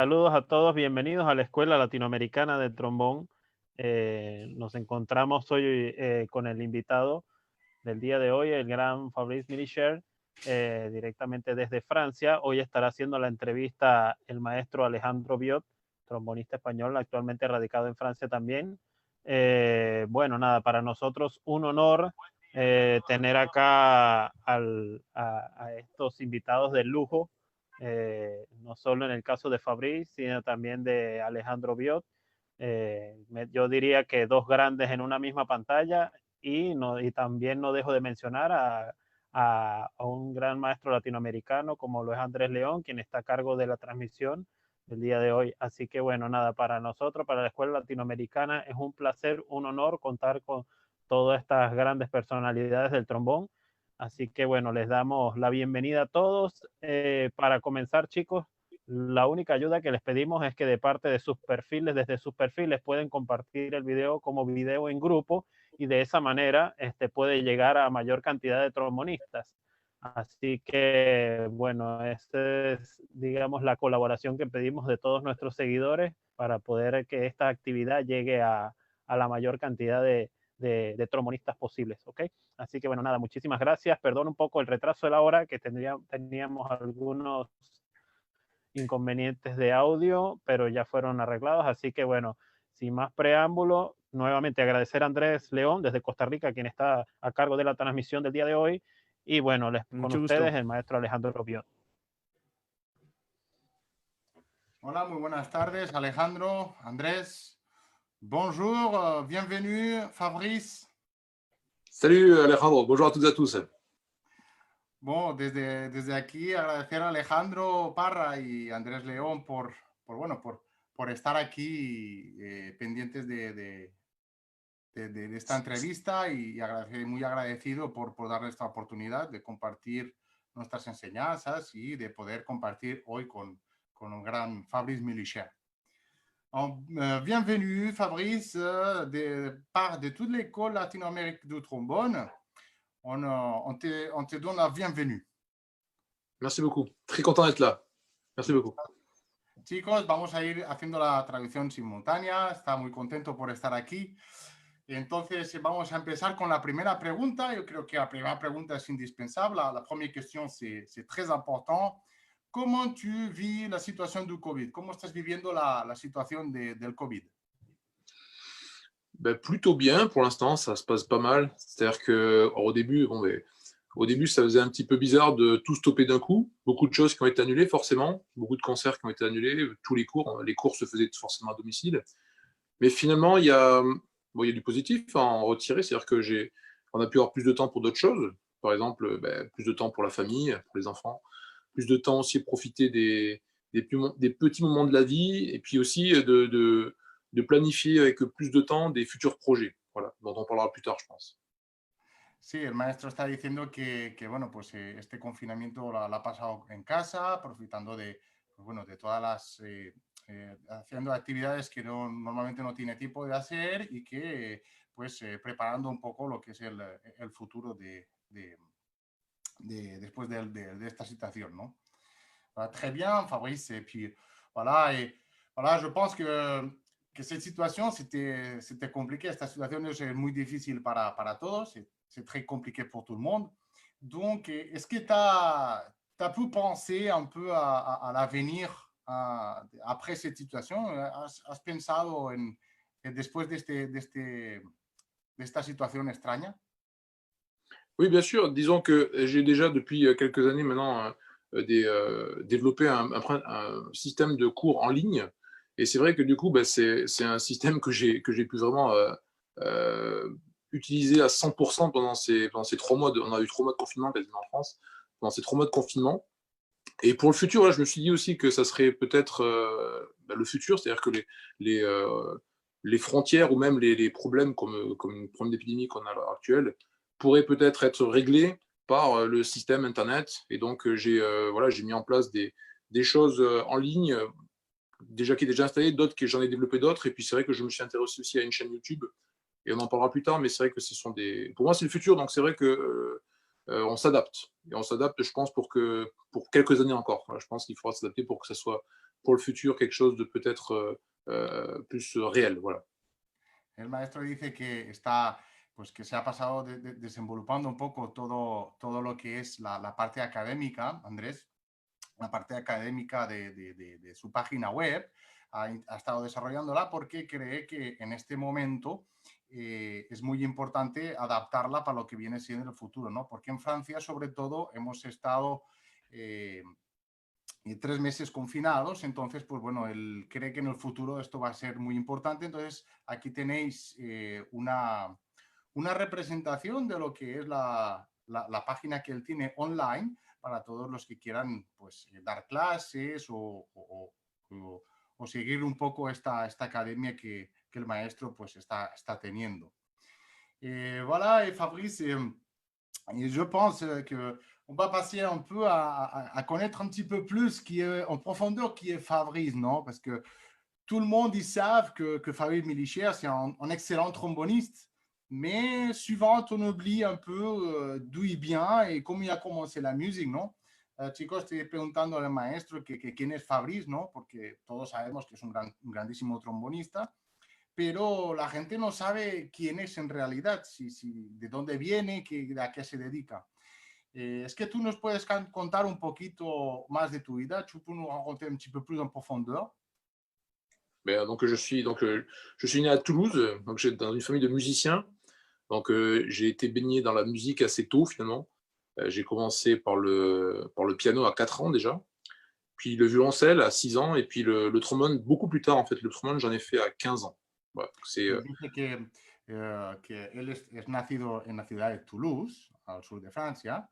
Saludos a todos, bienvenidos a la Escuela Latinoamericana de Trombón. Nos encontramos hoy con el invitado del día de hoy, el gran Fabrice Milicher, directamente desde Francia. Hoy estará haciendo la entrevista el maestro Alejandro Biot, trombonista español, actualmente radicado en Francia también. Bueno, nada, para nosotros un honor tener acá a estos invitados de lujo. No solo en el caso de Fabrice, sino también de Alejandro Biot. Yo diría que dos grandes en una misma pantalla y también no dejo de mencionar a un gran maestro latinoamericano como lo es Andrés León, quien está a cargo de la transmisión del día de hoy. Así que bueno, nada, para nosotros, para la Escuela Latinoamericana, es un placer, un honor contar con todas estas grandes personalidades del trombón. Así que bueno, les damos la bienvenida a todos. Para comenzar, chicos, la única ayuda que les pedimos es que de parte de sus perfiles, desde sus perfiles, pueden compartir el video como video en grupo y de esa manera puede llegar a mayor cantidad de trombonistas. Así que, bueno, esta es, digamos, la colaboración que pedimos de todos nuestros seguidores para poder que esta actividad llegue a la mayor cantidad de trombonistas posibles, ¿ok? Así que, bueno, nada, muchísimas gracias. Perdón un poco el retraso de la hora, que teníamos algunos inconvenientes de audio, pero ya fueron arreglados. Así que, bueno, sin más preámbulo, nuevamente agradecer a Andrés León desde Costa Rica, quien está a cargo de la transmisión del día de hoy. Y bueno, con Mucho ustedes gusto. el maestro Alejandro Biot. Hola, muy buenas tardes, Alejandro, Andrés. Bonjour, bienvenue, Fabrice. Salut Alejandro, bonjour à toutes et à tous. Bueno, desde aquí agradecer a Alejandro Parra y Andrés León por estar aquí pendientes de esta entrevista y muy agradecido por darle esta oportunidad de compartir nuestras enseñanzas y de poder compartir hoy con un gran Fabrice Milicher. Bienvenue Fabrice de part de toute l'école latino-américaine du trombone. On te donne la bienvenue. Merci beaucoup, très content d'être là. Merci beaucoup. Chicos, vamos a ir haciendo la traducción simultánea. Está muy contento por estar aquí. Entonces, vamos a empezar con la primera pregunta. Yo creo que la primera pregunta es indispensable. La première question, c'est très important. ¿Cómo tu vis la situación del COVID? ¿Cómo estás viviendo la situación del COVID? Ben, plutôt bien pour l'instant, ça se passe pas mal. C'est-à-dire qu'au début, au début, ça faisait un petit peu bizarre de tout stopper d'un coup. Beaucoup de choses qui ont été annulées, forcément. Beaucoup de concerts qui ont été annulés. Tous les cours se faisaient forcément à domicile. Mais finalement, il y a du positif à en retirer. C'est-à-dire on a pu avoir plus de temps pour d'autres choses. Par exemple, plus de temps pour la famille, pour les enfants. Plus de temps aussi à profiter des petits moments de la vie. Et puis aussi de planifier avec plus de temps des futurs projets. Voilà, dont on parlera plus tard, je pense. Sí, el maestro está diciendo que bueno, pues este confinamiento lo ha pasado en casa, profitando de todas las, haciendo actividades que normalmente no tiene tiempo de hacer y que pues preparando un poco lo que es el futuro después de esta situación, ¿no? Très bien, Fabrice. Et puis voilà, je pense que cette situation, c'était compliqué. Esta situación es muy difícil para todos. C'est très compliqué pour tout le monde. Donc, est-ce que tu as pu penser un peu à l'avenir après cette situation? ¿Has pensado después de esta situación extraña? Oui, bien sûr. Disons que j'ai déjà depuis quelques années maintenant développé un système de cours en ligne. Et c'est vrai que du coup, c'est un système que j'ai pu vraiment utiliser à 100% pendant ces 3 mois. On a eu 3 mois de confinement quasiment en France. Pendant ces 3 mois de confinement. Et pour le futur, là, je me suis dit aussi que ça serait peut-être le futur, c'est-à-dire que les frontières ou même les problèmes comme une problème d'épidémie qu'on a à l'heure actuelle pourraient peut-être être réglés par le système Internet. Et donc, j'ai mis en place des choses en ligne, qui est déjà installées, d'autres que j'en ai développé d'autres. Et puis, c'est vrai que je me suis intéressé aussi à une chaîne YouTube. Et on en parlera plus tard, mais c'est vrai que pour moi, c'est le futur. Donc, c'est vrai que on s'adapte. Et on s'adapte, je pense, pour quelques années encore. Voilà, je pense qu'il faudra s'adapter pour que ça soit pour le futur quelque chose de peut-être plus réel. Voilà. El maestro dice que está, pues que se ha pasado desenvolupando un poco todo lo que es la parte académica, Andrés, la parte académica de su página web, ha estado desarrollándola porque cree que en este momento es muy importante adaptarla para lo que viene siendo el futuro, ¿no? Porque en Francia, sobre todo, hemos estado 3 meses confinados, entonces, pues bueno, él cree que en el futuro esto va a ser muy importante. Entonces, aquí tenéis una representación de lo que es la página que él tiene online para todos los que quieran pues, dar clases o seguir un poco esta academia que el maestro pues, está teniendo. Voilà, et Fabrice, je pense que on va passer un peu à connaître un petit peu plus qui est, en profondeur qui est Fabrice, non? Parce que tout le monde, ils savent que Fabrice Milicher, c'est un excellent tromboniste, mais souvent, on oublie un peu d'où il vient et cómo il a commencé la musique, ¿no? Chicos, estoy preguntando al maestro que quién es Fabrice, ¿no? Porque todos sabemos que es un grandísimo trombonista, pero la gente no sabe quién es en realidad, de dónde viene, a qué se dedica. Est-ce que tú nos puedes contar un poquito más de tu vida? Tu peux nous raconter un petit peu plus en profondeur? Ben, donc, je suis né à Toulouse, donc j'ai dans une famille de musiciens. Donc, j'ai été baigné dans la musique assez tôt, finalement. J'ai commencé par le piano à 4 ans déjà, puis le violoncelle à 6 ans, et puis le trombone beaucoup plus tard, en fait. Le trombone, j'en ai fait à 15 ans. Voilà, c'est, Y dice que él es nacido en la ciudad de Toulouse, al sur de Francia,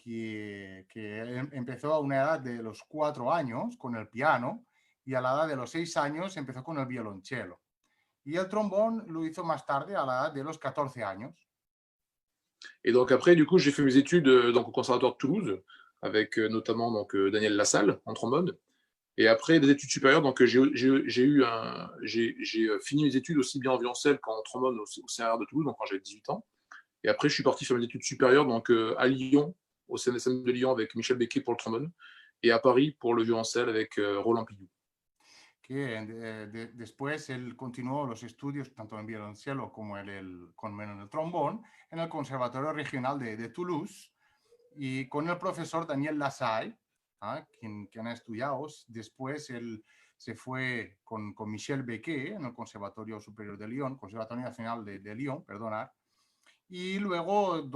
que él empezó a una edad de los 4 años con el piano y a la edad de los 6 años empezó con el violonchelo. Y el trombón lo hizo más tarde a la edad de los 14 años. Et donc après, du coup, j'ai fait mes études donc, au Conservatoire de Toulouse, avec notamment donc, Daniel Lassalle en trombone. Et après des études supérieures, donc j'ai fini mes études aussi bien en violoncelle qu'en trombone au CNR de Toulouse, donc quand j'avais 18 ans. Et après, je suis parti faire mes études supérieures donc, à Lyon, au CNSM de Lyon avec Michel Becquet pour le trombone, et à Paris pour le violoncelle avec Roland Pillou. Que después él continuó los estudios tanto en violoncelo como en el trombón en el Conservatorio Regional de Toulouse y con el profesor Daniel Lassalle, quien ha estudiado. Después él se fue con Michel Becquet en el Conservatorio Superior de Lyon, Conservatorio Nacional de Lyon, perdonar, y luego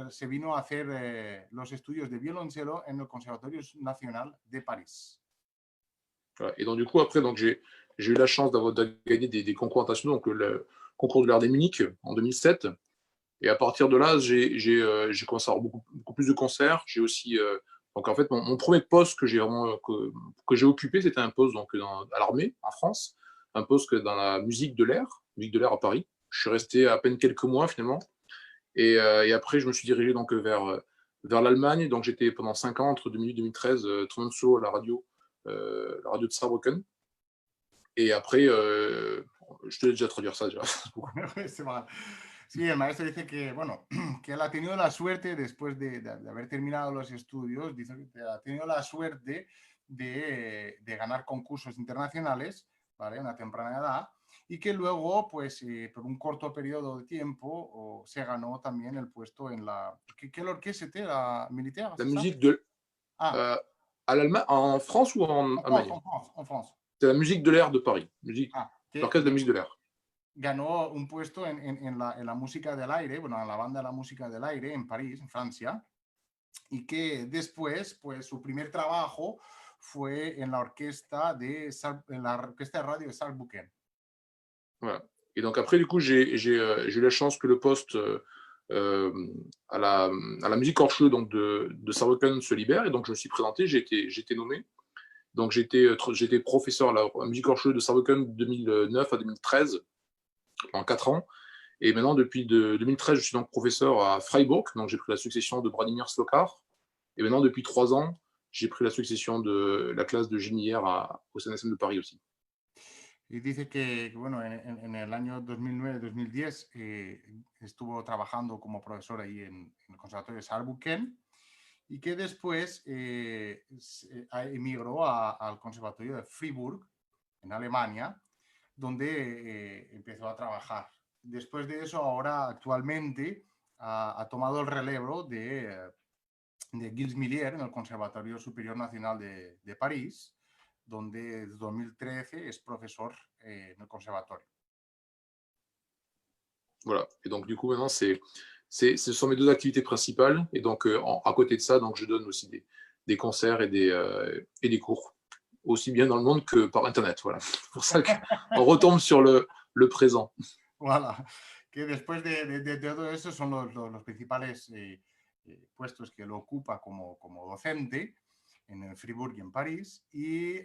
se vino a hacer los estudios de violoncelo en el Conservatorio Nacional de París. Voilà. Et donc, du coup, après, donc, j'ai eu la chance d'avoir gagné des concours internationaux, donc le concours de l'art des Munich en 2007. Et à partir de là, j'ai commencé à avoir beaucoup plus de concerts. J'ai aussi. Donc, en fait, mon premier poste que j'ai occupé, c'était un poste donc, à l'armée, en France, un poste dans la musique de l'air à Paris. Je suis resté à peine quelques mois, finalement. Et après, je me suis dirigé donc, vers l'Allemagne. Donc, j'étais pendant 5 ans, entre 2008 et 2013, trombone solo à la radio de Saarbrücken. Et après, je te l'ai déjà traduire ça déjà. C'est vrai. Sí, el maestro dice que, bueno, que él ha tenido la suerte, después de haber terminado los estudios, dice que ha tenido la suerte de ganar concursos internacionales, ¿vale? A una temprana edad, y que luego, pues, por un corto periodo de tiempo, se ganó también el puesto en la... ¿Qué orquesta era? ¿Militar? La musique de... à l'Allemagne, en France ou en Allemagne? En France. C'est la musique de l'air de Paris. L'orchestre de musique de l'air. Ganó un puesto en la música del aire, bueno, en la banda de la música del aire en París, en Francia, y que después, pues su primer trabajo fue en la orquesta de radio de Saarbrücken. Voilà. Et donc après, du coup, j'ai eu la chance que le poste à la musique hors jeu donc de Saarbrücken se libère, et donc je me suis présenté, j'ai été nommé. Donc j'étais professeur à la musique hors jeu de Saarbrücken de 2009 à 2013, pendant 4 ans. Et maintenant, depuis 2013, je suis donc professeur à Freiburg. Donc, j'ai pris la succession de Branimir Slokar. Et maintenant, depuis 3 ans, j'ai pris la succession de la classe de Gilles Hier au CNSM de Paris aussi. Y dice que bueno, en el año 2009-2010 estuvo trabajando como profesor ahí en el Conservatorio de Saarbrücken y que después emigró al Conservatorio de Fribourg, en Alemania, donde empezó a trabajar. Después de eso, ahora actualmente ha tomado el relevo de Gilles Millier en el Conservatorio Superior Nacional de París, donde desde 2013 es profesor en el conservatorio. Voilà. Et donc, du coup, maintenant, ce sont mes deux activités principales. Et donc, à côté de ça, donc, je donne aussi des concerts et des cours, aussi bien dans le monde que par Internet. Voilà. C'est pour ça qu'on retombe sur le présent. Voilà. Que después de todo eso son los principales puestos que lo ocupa como docente en Fribourg y en París. Y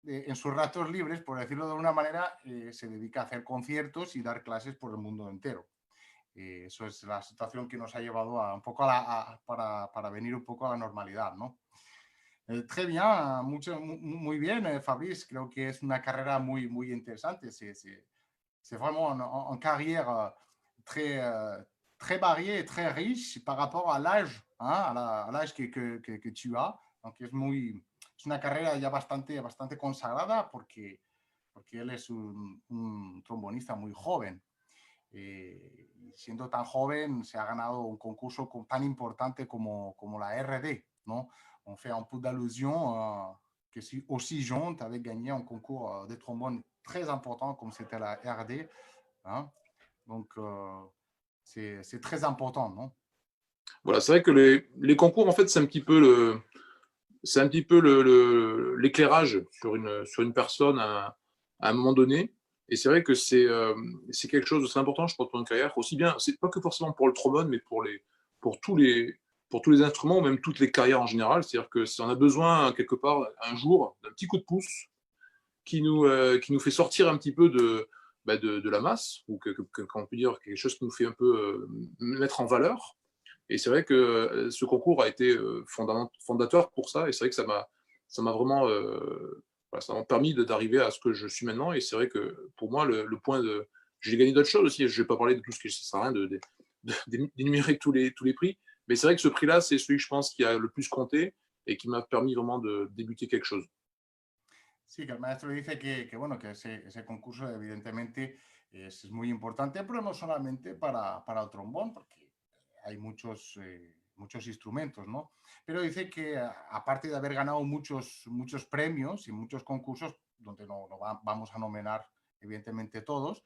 en sus ratos libres, por decirlo de alguna manera, se dedica a hacer conciertos y dar clases por el mundo entero. Eso es la situación que nos ha llevado un poco para venir un poco a la normalidad, ¿no? Très bien, muy bien, Fabrice. Creo que es una carrera muy, muy interesante. C'est vraiment une carrière très variée et très riche par rapport à l'âge, hein, à l'âge que tu as. Donc es una carrera ya bastante consagrada porque él es un trombonista muy joven. Siendo tan joven, se ha ganado un concurso tan importante como la RD, ¿no? On fait un peu d'allusion que si aussi jeune, tu avais gagné un concours de trombone très important comme c'était la RD. Hein? Donc, c'est très important, non? Voilà, c'est vrai que les concours, en fait, c'est un petit peu l'éclairage sur une personne à un moment donné. Et c'est vrai que c'est quelque chose de très important, je pense, pour une carrière. Aussi bien, c'est pas que forcément pour le trombone, mais pour tous les instruments, ou même toutes les carrières en général. C'est-à-dire que si on a besoin, quelque part, un jour, d'un petit coup de pouce qui nous fait sortir un petit peu de la masse, ou qu'on peut dire quelque chose qui nous fait un peu mettre en valeur. Et c'est vrai que ce concours a été fondateur pour ça. Et c'est vrai que ça m'a vraiment voilà, ça m'a permis d'arriver à ce que je suis maintenant. Et c'est vrai que pour moi, le point de... J'ai gagné d'autres choses aussi. Je ne vais pas parler de tout ce qui ça sert à rien d'énumérer tous les prix. Mais c'est vrai que ce prix-là, c'est celui que je pense qui a le plus compté et qui m'a permis vraiment de débuter quelque chose. Sí, que el maestro dice bueno, que ese concurso evidentemente es muy importante, pero no solamente para el trombón, porque hay muchos instrumentos, ¿no? Pero dice que aparte de haber ganado muchos premios y muchos concursos, donde no vamos a nombrar evidentemente todos,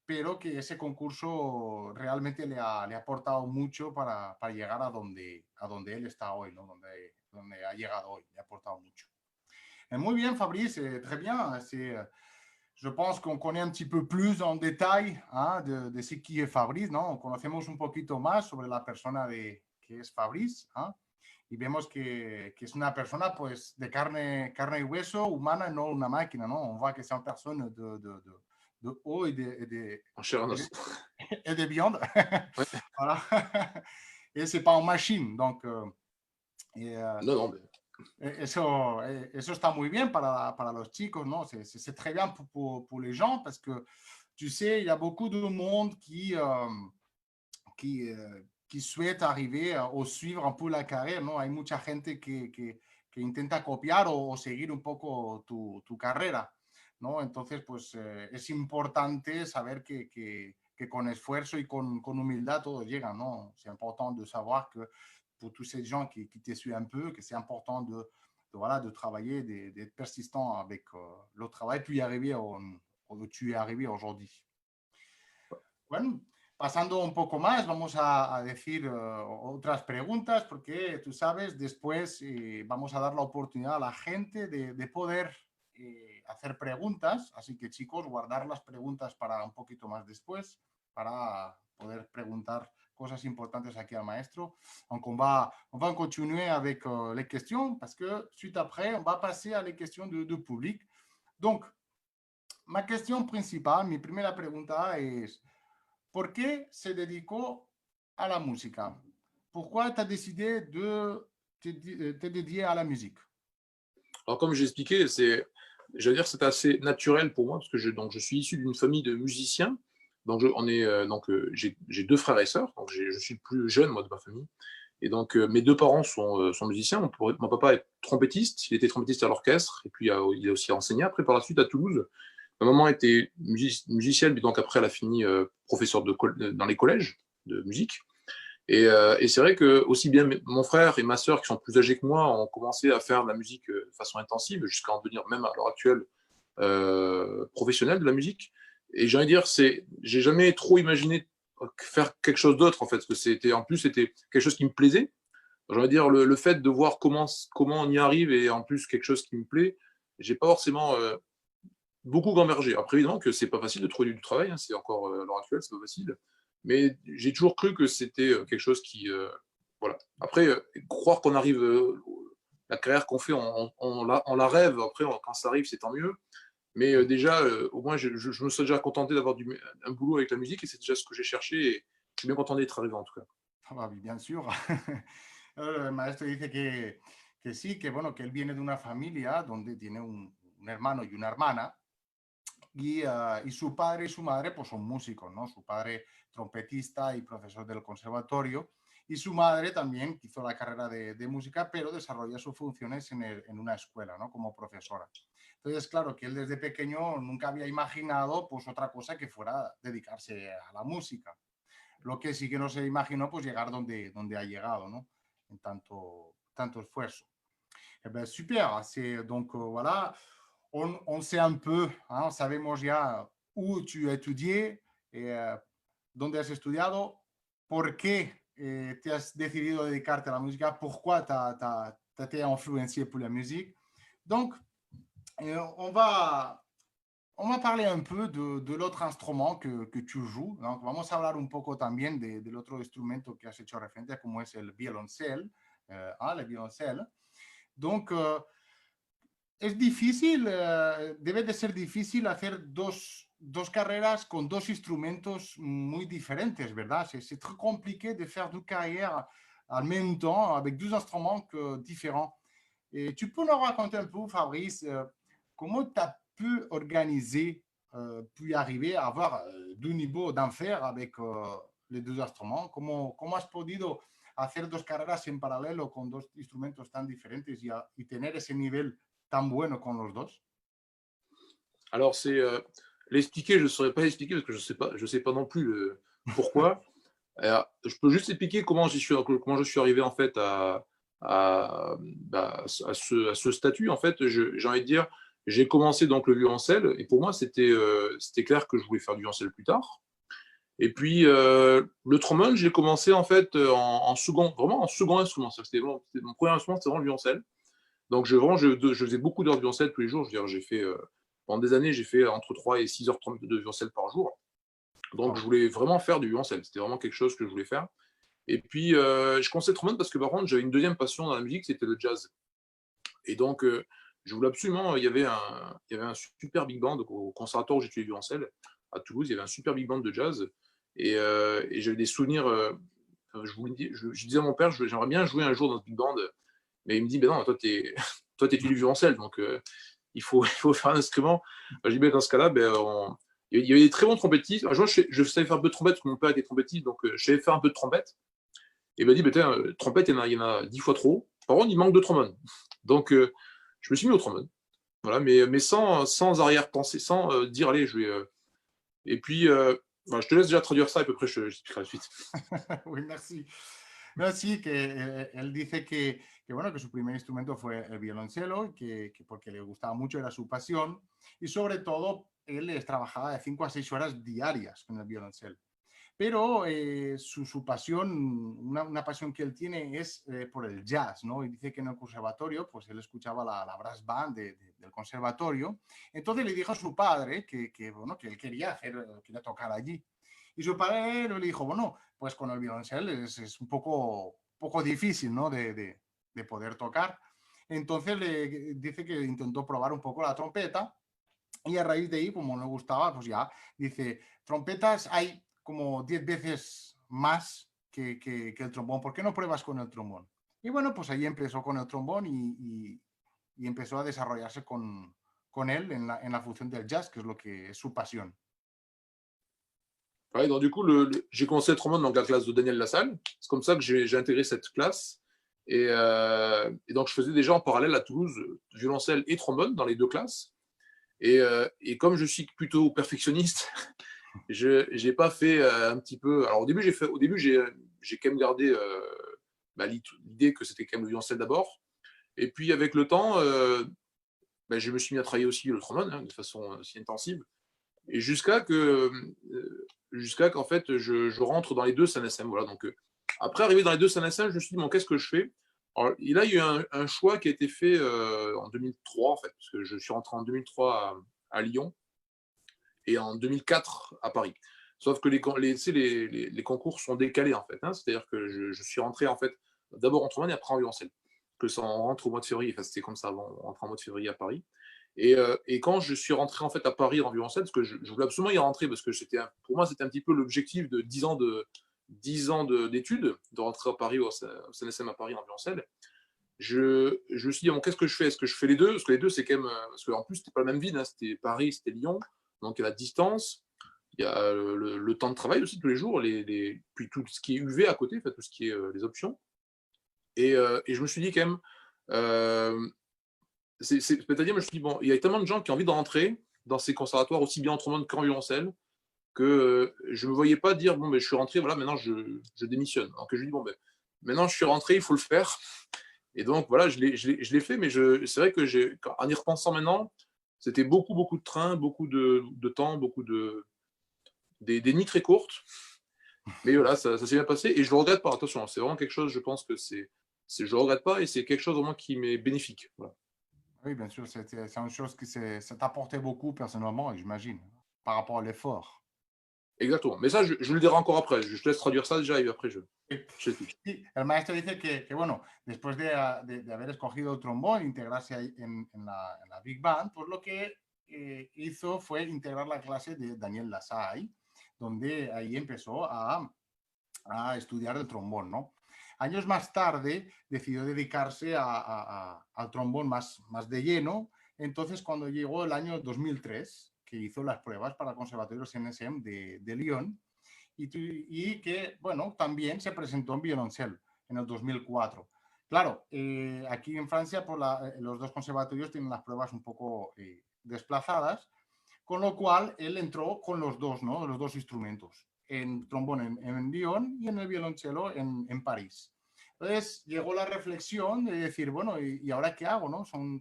pero que ese concurso realmente le ha aportado mucho para llegar a donde él está hoy, ¿no? Donde ha llegado hoy, le ha aportado mucho. Muy bien, Fabrice, très bien. Je pense qu'on connaît un petit peu plus en détail hein, de ce qui est Fabrice, ¿no? Conocemos un poquito más sobre la persona que es Fabrice, ¿eh? Y vemos que es una persona pues, de carne y hueso, humana, no una máquina, ¿no? On voit que c'est une personne de haut et de viande. Ouais. Voilà. Et c'est pas une machine, donc... Non, mais... Eso está muy bien para los chicos, ¿no? C'est très bien pour les gens parce que, tu sais, il y a beaucoup de monde qui souhaite arriver o suivre un peu la carrera, ¿no? Hay mucha gente que intenta copiar o seguir un poco tu carrera, ¿no? Entonces, pues es importante saber que con esfuerzo y con humildad todo llega, ¿no? C'est important de savoir que pour tous ces gens qui te suivent un peu, que c'est important de travailler, d'être persistant avec le travail, puis y arriver où tu es arrivé aujourd'hui. Bueno, pasando un poco más, vamos a decir otras preguntas, porque tú sabes, después vamos a dar la oportunidad a la gente de poder hacer preguntas, así que chicos, guardar las preguntas para un poquito más después, para poder preguntar cosas importantes aquí al maestro. Donc, on va continuer avec les questions parce que suite après, on va passer à les questions de public. Donc, ma question principale, mi primera pregunta es, ¿por qué se dedicó a la música? Pourquoi tu as décidé de te dédier à la musique? Alors, comme j'ai expliqué, c'est assez naturel pour moi parce que je suis issu d'une famille de musiciens. Donc, j'ai deux frères et sœurs. Donc, je suis le plus jeune, moi, de ma famille. Et donc, mes deux parents sont musiciens. Mon papa est trompettiste, il était trompettiste à l'orchestre, et puis il a aussi enseigné après par la suite à Toulouse. Ma maman était musicienne, mais donc après elle a fini professeur dans les collèges de musique. Et c'est vrai que aussi bien mon frère et ma sœur, qui sont plus âgés que moi, ont commencé à faire de la musique de façon intensive, jusqu'à en devenir même à l'heure actuelle professionnel de la musique. Et j'ai envie de dire, j'ai jamais trop imaginé faire quelque chose d'autre en fait, parce que c'était quelque chose qui me plaisait. J'ai envie de dire, le fait de voir comment on y arrive et en plus quelque chose qui me plaît, j'ai pas forcément beaucoup gambergé. Après, évidemment que c'est pas facile de trouver du travail, hein, c'est encore à l'heure actuelle, c'est pas facile. Mais j'ai toujours cru que c'était quelque chose qui. Voilà. Après, croire qu'on arrive. La carrière qu'on fait, on la rêve. Après, quand ça arrive, c'est tant mieux. Mais déjà, au moins, je me suis déjà contenté d'avoir un boulot avec la musique et c'est déjà ce que j'ai cherché. Et je suis bien content d'être arrivé en tout cas. Ah, bien sûr. El maestro dice que sí, que bueno, que él viene de una familia donde tiene un hermano y una hermana. Y su padre y su madre pues son músicos, ¿no? Su padre trompetista y profesor del conservatorio, y su madre también hizo la carrera de música, pero desarrolla sus funciones en una escuela, ¿no? Como profesora. Entonces, claro, que él desde pequeño nunca había imaginado pues otra cosa que fuera dedicarse a la música. Lo que sí que no se imaginó pues llegar donde ha llegado, ¿no? En tanto esfuerzo. Eh ben, super, c'est donc voilà, on sait un peu, hein, sabemos ya où tu as étudié, dónde has estudiado, por qué te has decidido dedicarte a la música, pourquoi tu as été influencé por la musique. Donc, on va parler un peu de l'autre instrument que tu joues. Donc, vamos a hablar un poco también del otro instrumento que has hecho referencia, como es el violoncel, le violoncel. Donc, es difícil, debe de ser difícil hacer dos carreras con dos instrumentos muy diferentes, ¿verdad? C'est très compliqué de faire deux carrières en même temps avec deux instruments différents. Et tu peux nous raconter un peu, Fabrice, comment tu as pu organiser, puis arriver à avoir deux niveaux d'enfer avec les deux instruments? ¿Cómo has podido hacer dos carreras en paralelo con dos instrumentos tan diferentes y tener ese nivel tan bueno con los dos? Alors, l'expliquer, je ne saurais pas l'expliquer parce que je sais pas non plus pourquoi. Alors, je peux juste expliquer comment je suis arrivé en fait à ce statut. En fait, j'ai envie de dire, j'ai commencé donc le violoncelle et pour moi c'était clair que je voulais faire du violoncelle plus tard. Et puis le trombone, j'ai commencé en fait en second, vraiment en second instrument. C'était mon premier instrument, c'était vraiment le violoncelle. Donc je faisais beaucoup d'heures de violoncelle tous les jours. Je veux dire, j'ai fait pendant des années, j'ai fait entre 3 et 6h30 de violoncelle par jour. Donc je voulais vraiment faire du violoncelle. C'était vraiment quelque chose que je voulais faire. Et puis je commençais le trombone parce que par contre, j'avais une deuxième passion dans la musique, c'était le jazz. Et donc je voulais absolument, il y avait un super big band au conservatoire où j'étudiais le violoncelle à Toulouse, il y avait un super big band de jazz. Et j'avais des souvenirs. Je disais à mon père, j'aimerais bien jouer un jour dans ce big band. Mais il me dit, ben non, toi, t'étudies du violoncelle, donc il faut faire un instrument. Je dis, ben, dans ce cas-là, il y avait des très bons trompettistes. Un jour, je savais faire un peu de trompette, parce que mon père était trompettiste, donc je savais faire un peu de trompette. Et il m'a dit, ben, trompette, il y en a 10 fois trop. Par contre, il manque de trombone. Donc, je me suis mis au trombone. Voilà, mais sans arrière-pensée, sans dire, allez, je vais. Et puis, je te laisse déjà traduire ça, et à peu près, je t'expliquerai la suite. Oui, merci. No, sí, que él dice que, bueno, que su primer instrumento fue el violoncelo, que porque le gustaba mucho, era su pasión, y sobre todo él trabajaba de 5 a 6 horas diarias con el violoncelo. Pero su pasión, una pasión que él tiene es por el jazz, ¿no? Y dice que en el conservatorio, pues él escuchaba la brass band del conservatorio. Entonces le dijo a su padre bueno, que él quería tocar allí. Y su padre le dijo, bueno, pues con el violoncelo es un poco difícil, ¿no? De poder tocar. Entonces le dice que intentó probar un poco la trompeta y a raíz de ahí, como no le gustaba, pues ya dice, trompetas hay como 10 veces más que el trombón. ¿Por qué no pruebas con el trombón? Y bueno, pues ahí empezó con el trombón y empezó a desarrollarse con él en la función del jazz, que es lo que es su pasión. Ouais, donc du coup, j'ai commencé le trombone dans la classe de Daniel Lassalle. C'est comme ça que j'ai intégré cette classe. Et donc, je faisais déjà en parallèle à Toulouse violoncelle et trombone dans les deux classes. Et comme je suis plutôt perfectionniste, je n'ai pas fait un petit peu. Alors, au début, j'ai quand même gardé l'idée que c'était quand même le violoncelle d'abord. Et puis, avec le temps, je me suis mis à travailler aussi le trombone de façon aussi intensive. Et jusqu'à qu'en fait, je rentre dans les deux SNSM. Voilà, donc, après arriver dans les deux SNSM, je me suis dit, bon, qu'est-ce que je fais? Alors, il y a eu un choix qui a été fait en 2003, en fait, parce que je suis rentré en 2003 à Lyon et en 2004 à Paris. Sauf que les concours sont décalés, en fait. Hein, c'est-à-dire que je suis rentré, en fait, d'abord en trombone et après en violoncelle. Que ça, on rentre au mois de février. Enfin, c'était comme ça avant, on rentre en mois de février à Paris. Et quand je suis rentré en fait à Paris en violoncelle, parce que je voulais absolument y rentrer, parce que pour moi c'était un petit peu l'objectif de 10 ans d'études, de rentrer à Paris au CNSM à Paris en violoncelle. Je me suis dit, bon, qu'est-ce que je fais? Est-ce que je fais les deux? Parce que les deux, c'est quand même. Parce qu'en plus, c'était pas la même ville, hein, c'était Paris, c'était Lyon. Donc il y a la distance, il y a le temps de travail aussi tous les jours, puis tout ce qui est UV à côté, tout ce qui est les options. Et je me suis dit quand même. C'est-à-dire, je me suis dit, bon, il y a tellement de gens qui ont envie de rentrer dans ces conservatoires, aussi bien en trombone qu'en violoncelle, que je ne me voyais pas dire, bon, je suis rentré, voilà, maintenant je démissionne. Donc je dis, bon, maintenant je suis rentré, il faut le faire. Et donc voilà, je l'ai fait, mais c'est vrai que en y repensant maintenant, c'était beaucoup, beaucoup de trains, beaucoup de temps, des nuits très courtes. Mais voilà, ça s'est bien passé et je le regrette pas. Attention, c'est vraiment quelque chose, je pense que je le regrette pas et c'est quelque chose vraiment qui m'est bénéfique. Voilà. Oui, bien sûr, c'est une chose qui ça t'apportait beaucoup personnellement, j'imagine, par rapport à l'effort. Exactement. Mais ça, je le dirai encore après. Je te laisse traduire ça déjà et après je t'explique. Sí, el maestro dice que, bueno, después de haber escogido el trombón, integrarse ahí en la Big Band, pues lo que hizo fue integrar la clase de Daniel Lassalle, donde ahí empezó a estudiar el trombón, ¿no? Años más tarde decidió dedicarse al trombón más de lleno. Entonces, cuando llegó el año 2003, que hizo las pruebas para el Conservatorio CNSM de Lyon, y que, bueno, también se presentó en violoncelo en el 2004. Claro, aquí en Francia pues los dos conservatorios tienen las pruebas un poco desplazadas, con lo cual él entró con los dos, ¿no? Los dos instrumentos, en trombón en Lyon y en el violonchelo en París. Entonces llegó la reflexión de decir, bueno, ¿y ahora qué hago? ¿No? Son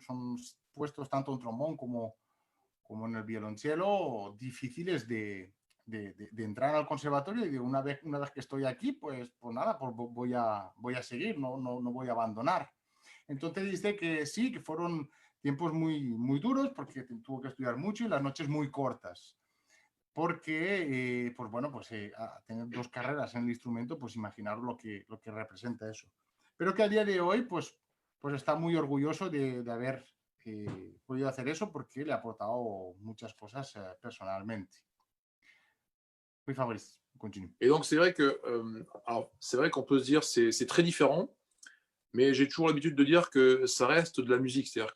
puestos tanto en trombón como en el violonchelo difíciles de entrar al conservatorio y de una vez que estoy aquí, pues nada, pues voy a seguir, no voy a abandonar. Entonces dice que sí, que fueron tiempos muy duros porque tuvo que estudiar mucho y las noches muy cortas. Porque, pues bueno, pues tener dos carreras en el instrumento, pues imaginaros lo que representa eso. Pero que a día de hoy, pues está muy orgulloso de haber podido hacer eso porque le ha aportado muchas cosas personnellement. Oui, Fabrice, continue. Et donc, c'est vrai qu'on peut se dire c'est très différent, mais j'ai toujours l'habitude de dire que ça reste de la musique. C'est-à-dire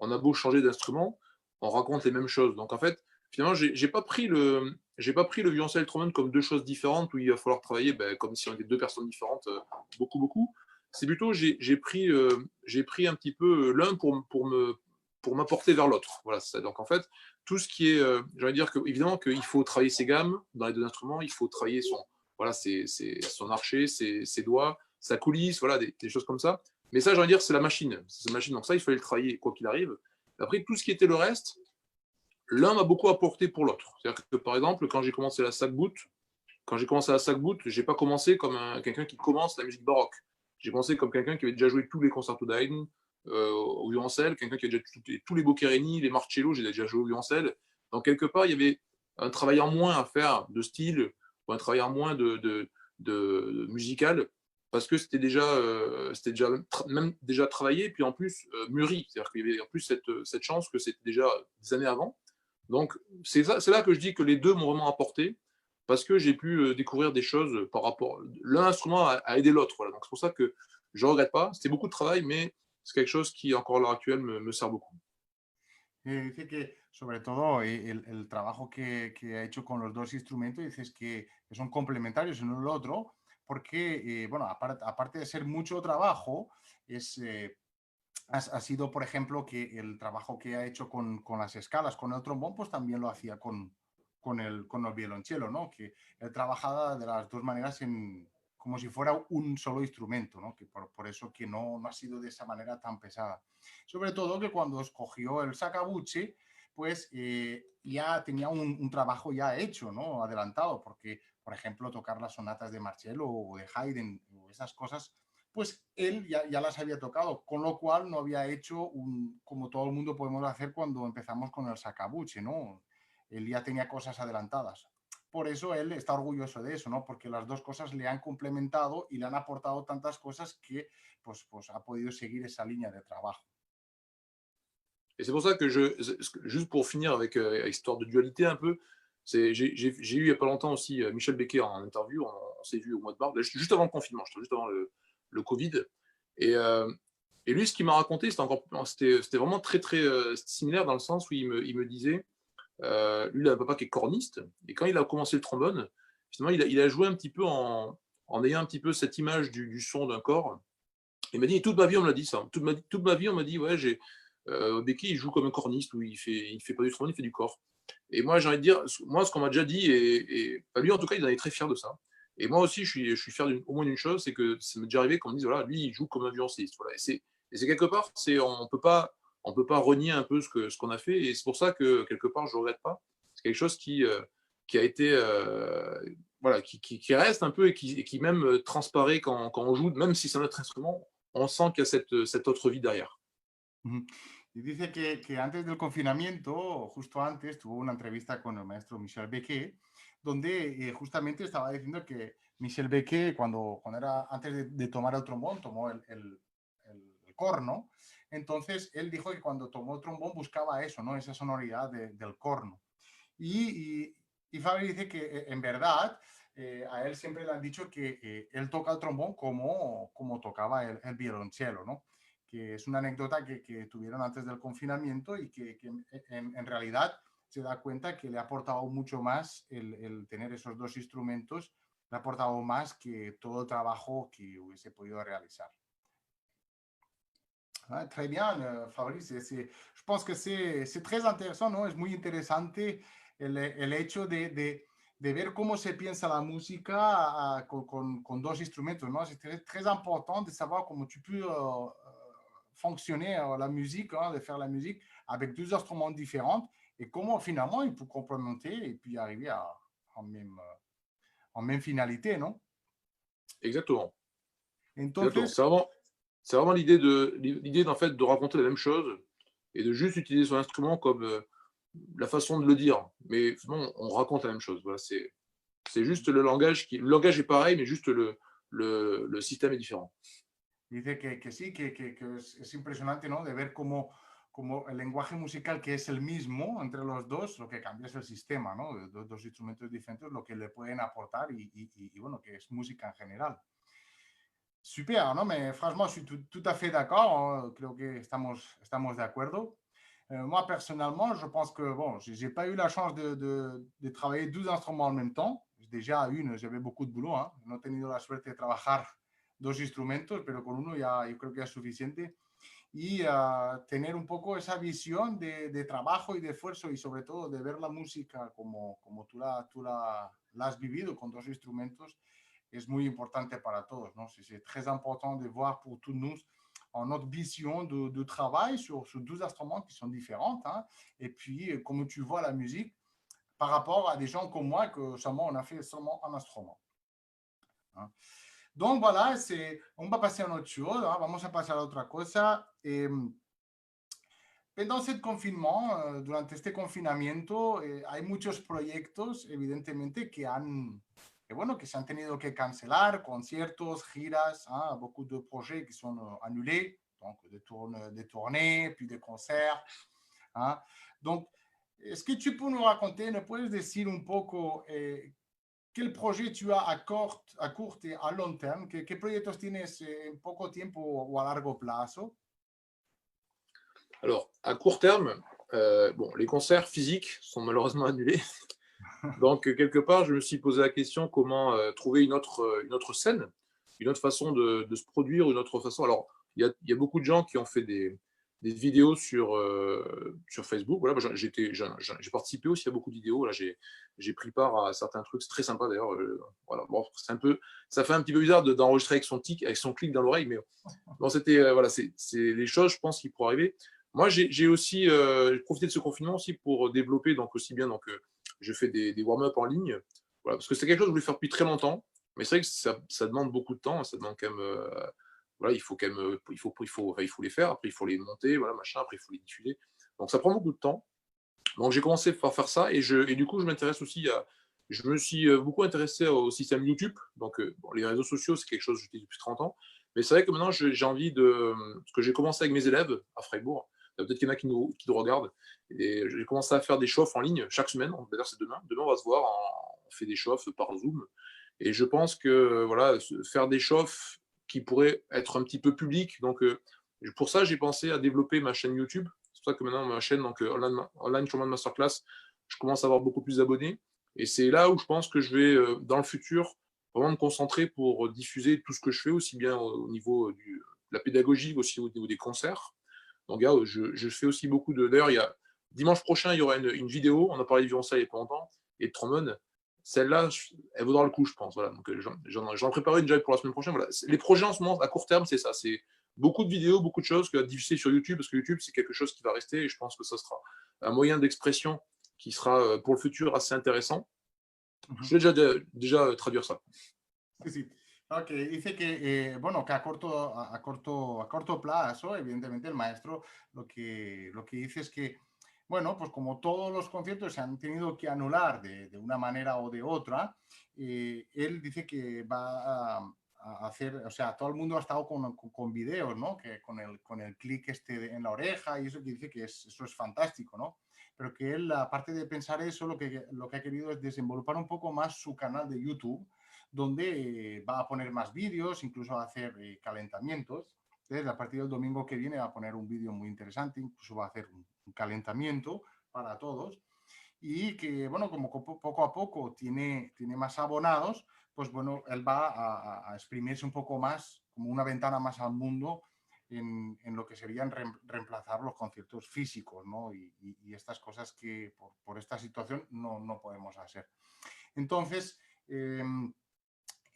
on a beau changer d'instrument, on raconte les mêmes choses. Donc, en fait, finalement, j'ai pas pris le violoncelle et le trombone comme deux choses différentes où il va falloir travailler comme si on était deux personnes différentes, beaucoup, beaucoup. C'est plutôt, j'ai pris un petit peu l'un pour m'apporter vers l'autre. Voilà, c'est ça. Donc, en fait, tout ce qui est, j'ai envie de dire évidemment qu'il faut travailler ses gammes dans les deux instruments, il faut travailler son archet, ses doigts, sa coulisse, voilà, des choses comme ça. Mais ça, j'ai envie de dire, c'est la machine. Donc ça, il fallait le travailler quoi qu'il arrive. Après, tout ce qui était le reste, l'un m'a beaucoup apporté pour l'autre. C'est-à-dire que, par exemple, quand j'ai commencé la sac-boot, j'ai pas commencé comme quelqu'un qui commence la musique baroque. J'ai commencé comme quelqu'un qui avait déjà joué tous les concertos d'Haydn au violoncelle, quelqu'un qui a déjà tous les Boccherini, les Marcello, j'ai déjà joué au violoncelle. Donc, quelque part, il y avait un travail en moins à faire de style ou un travail en moins de musical parce que c'était déjà même déjà travaillé, puis en plus mûri. C'est-à-dire qu'il y avait en plus cette chance que c'était déjà des années avant. Donc, c'est là que je dis que les deux m'ont vraiment apporté parce que j'ai pu découvrir des choses par rapport. L'un instrument a aidé l'autre. Voilà. Donc, c'est pour ça que je ne regrette pas. C'était beaucoup de travail, mais c'est quelque chose qui, encore à l'heure actuelle, me sert beaucoup. Dice que sobre todo el trabajo que ha hecho con los dos instrumentos, dices que son complementarios el uno al otro, porque, bueno, aparte de ser mucho trabajo, es, ha sido, por ejemplo, que el trabajo que ha hecho con las escalas, con el trombón, pues también lo hacía con el violonchelo, ¿no? Que él trabajaba de las dos maneras como si fuera un solo instrumento, ¿no? Que por eso que no ha sido de esa manera tan pesada. Sobre todo que cuando escogió el Sakaguchi, pues ya tenía un trabajo ya hecho, ¿no? Adelantado, porque, por ejemplo, tocar las sonatas de Marcello o de Haydn o esas cosas, pues él ya las había tocado, con lo cual no había hecho como todo el mundo podemos hacer cuando empezamos con el Sakaguchi, ¿no? Él ya tenía cosas adelantadas. Por eso él está orgulloso de eso, ¿no? Porque las dos cosas le han complementado y le han aportado tantas cosas que pues ha podido seguir esa línea de trabajo. Et c'est pour ça que juste pour finir avec histoire de dualité un peu, j'ai eu il n'y a pas longtemps aussi Michel Becker en interview, on s'est vu au mois de mars, juste avant le confinement, juste avant le Covid. Et, euh, et lui, ce qu'il m'a raconté, c'était vraiment très, très similaire dans le sens où il me disait, lui, il a un papa qui est corniste, et quand il a commencé le trombone, finalement, il a joué un petit peu en ayant un petit peu cette image du son d'un corps. Il m'a dit, toute ma vie, on me l'a dit ça. Toute ma vie, on m'a dit, ouais, Becky, il joue comme un corniste, où il fait pas du trombone, il fait du corps. Et moi, j'ai envie de dire, moi, ce qu'on m'a déjà dit, et bah, lui, en tout cas, il en est très fier de ça. Et moi aussi, je suis fier au moins d'une chose, c'est que ça m'est déjà arrivé qu'on me dise, voilà, lui, il joue comme un violoncelliste. Voilà. Et c'est quelque part, on peut pas renier un peu ce qu'on a fait. Et c'est pour ça que, quelque part, je regrette pas. C'est quelque chose qui a été, voilà, qui reste un peu et qui même transparaît quand on joue, même si c'est un autre instrument, on sent qu'il y a cette autre vie derrière. Y dice que antes del confinamiento, justo antes, tuvo una entrevista con el maestro Michel Becquet, donde justamente estaba diciendo que Michel Becquet, cuando era antes de tomar el trombón, tomó el corno. Entonces, él dijo que cuando tomó el trombón buscaba eso, ¿no? Esa sonoridad del corno. Y Fabri dice que en verdad a él siempre le han dicho que él toca el trombón como tocaba el violonchelo, ¿no? Que es una anécdota que tuvieron antes del confinamiento y que en realidad se da cuenta que le ha aportado mucho más el tener esos dos instrumentos, le ha aportado más que todo el trabajo que hubiese podido realizar. Ah, très bien, Fabrice. Je pense que c'est très intéressant, ¿no? Es muy interesante el hecho de ver cómo se piensa la música con dos instrumentos, ¿no? C'est très important de savoir comment tu peux fonctionner la musique, hein, de faire la musique avec deux instruments différents et comment finalement il peut complémenter et puis arriver en même finalité, non? Exactement. Entonces, c'est vraiment l'idée en fait de raconter la même chose et de juste utiliser son instrument comme la façon de le dire. Mais bon, on raconte la même chose. Voilà, c'est juste le langage est pareil, mais juste le système est différent. dice que sí, que es impresionante, ¿no? De ver cómo el lenguaje musical, que es el mismo entre los dos, lo que cambia es el sistema, ¿no? De dos instrumentos diferentes, lo que le pueden aportar y bueno, que es música en general. Super, ¿no? Franchement, je suis tout à fait d'accord. Hein, creo que estamos de acuerdo. Moi, personnellement, je pense que, bon, j'ai pas eu la chance de travailler 12 instruments en même temps. Déjà, j'avais beaucoup de boulot. Hein. No he tenido la suerte de trabajar dos instrumentos, pero con uno ya yo creo que es suficiente. Y tener un poco esa visión de trabajo y de esfuerzo y sobre todo de ver la música como tú la has vivido con dos instrumentos es muy importante para todos, ¿no? C'est très important de voir pour tous nous en notre vision de travail sur 12 instruments qui sont différents, hein, et puis comment tu vois la musique par rapport à des gens comme moi que seulement on a fait seulement un instrument. Hein. Donc voilà, on va passer à autre chose, hein, vamos a pasar a otra cosa. Pendant ce confinement, durante este confinamiento, hay muchos proyectos, evidentemente, que se han tenido que cancelar, conciertos, giras, hein, beaucoup de projets qui sont annulés, donc des tournées, puis des concerts. Hein. Donc, est-ce que tu peux nous raconter, nous puedes decir un poco quel projet tu as a court et à long terme? ¿Qué proyectos tienes en poco tiempo o a largo plazo? Alors, à court terme, bon, les concerts physiques sont malheureusement annulés. Donc, quelque part, je me suis posé la question comment trouver une autre scène, une autre façon de se produire, une autre façon. Alors, il y a beaucoup de gens qui ont fait des vidéos sur Facebook. Voilà, j'ai participé aussi à beaucoup de vidéos. Là, j'ai pris part à certains trucs. C'est très sympa d'ailleurs. Voilà, bon, ça fait un petit peu bizarre d'enregistrer avec son clic dans l'oreille, mais bon, c'était voilà, c'est les choses, je pense, qui pourraient arriver. Moi, j'ai aussi profité de ce confinement aussi pour développer donc aussi bien donc je fais des warm-up en ligne, voilà, parce que c'est quelque chose que je voulais faire depuis très longtemps, mais c'est vrai que ça demande beaucoup de temps, ça demande quand même voilà, il faut quand même il faut les faire, après il faut les monter, voilà, machin, après il faut les diffuser. Donc ça prend beaucoup de temps. Donc j'ai commencé par faire ça et du coup je m'intéresse aussi je me suis beaucoup intéressé au système YouTube. Donc bon, les réseaux sociaux c'est quelque chose que j'utilise depuis 30 ans, mais c'est vrai que maintenant j'ai envie parce que j'ai commencé avec mes élèves à Freiburg. Peut-être qu'il y en a qui nous regardent. Et j'ai commencé à faire des chauffes en ligne chaque semaine. D'ailleurs c'est demain. Demain on va se voir. On fait des chauffes par Zoom. Et je pense que voilà, faire des chauffes qui pourraient être un petit peu publiques. Donc pour ça j'ai pensé à développer ma chaîne YouTube. C'est pour ça que maintenant, ma chaîne, donc Online Showman Masterclass, je commence à avoir beaucoup plus d'abonnés. Et c'est là où je pense que je vais, dans le futur, vraiment me concentrer pour diffuser tout ce que je fais, aussi bien au niveau de la pédagogie, aussi au niveau des concerts. Donc, là, je fais aussi beaucoup de. D'ailleurs, dimanche prochain, il y aura une vidéo. On a parlé de violoncelle il n'y a pas longtemps et de trombone. Celle-là, elle vaudra le coup, je pense. Voilà. Donc, j'en préparais déjà pour la semaine prochaine. Voilà. Les projets en ce moment, à court terme, c'est ça. C'est beaucoup de vidéos, beaucoup de choses que diffuser sur YouTube, parce que YouTube, c'est quelque chose qui va rester et je pense que ça sera un moyen d'expression qui sera pour le futur assez intéressant. Je vais déjà traduire ça. Sí, sí. No, que dice que, bueno, que a corto plazo, evidentemente el maestro lo que dice es que, bueno, pues como todos los conciertos se han tenido que anular de una manera o de otra, él dice que va a hacer, o sea, todo el mundo ha estado con videos, ¿no? Que con el clic en la oreja y eso que dice que eso es fantástico, ¿no? Pero que él, aparte de pensar eso, lo que ha querido es desenvolupar un poco más su canal de YouTube, donde va a poner más vídeos, incluso va a hacer calentamientos. Entonces, a partir del domingo que viene va a poner un vídeo muy interesante, incluso va a hacer un calentamiento para todos. Y que, bueno, como poco a poco tiene más abonados, pues bueno, él va a exprimirse un poco más, como una ventana más al mundo en lo que serían reemplazar los conciertos físicos, ¿no? Y estas cosas que por esta situación no podemos hacer. Entonces,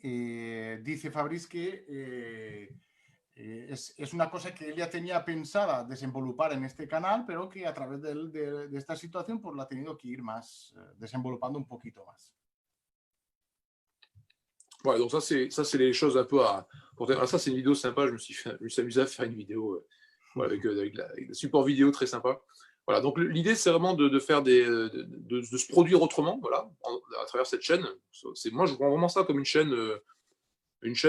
dice Fabrice que es una cosa que él ya tenía pensada desenvolupar en este canal, pero que a través de esta situación pues la ha tenido que ir más desenvolupando un poquito más. Ouais, donc ça c'est les choses un peu à. Alors ça c'est une vidéo sympa. Je me suis amusé à faire une vidéo voilà, avec le support vidéo très sympa. Voilà, donc l'idée c'est vraiment de faire de se produire autrement, voilà, à travers cette chaîne. Moi je vois vraiment ça comme une chaîne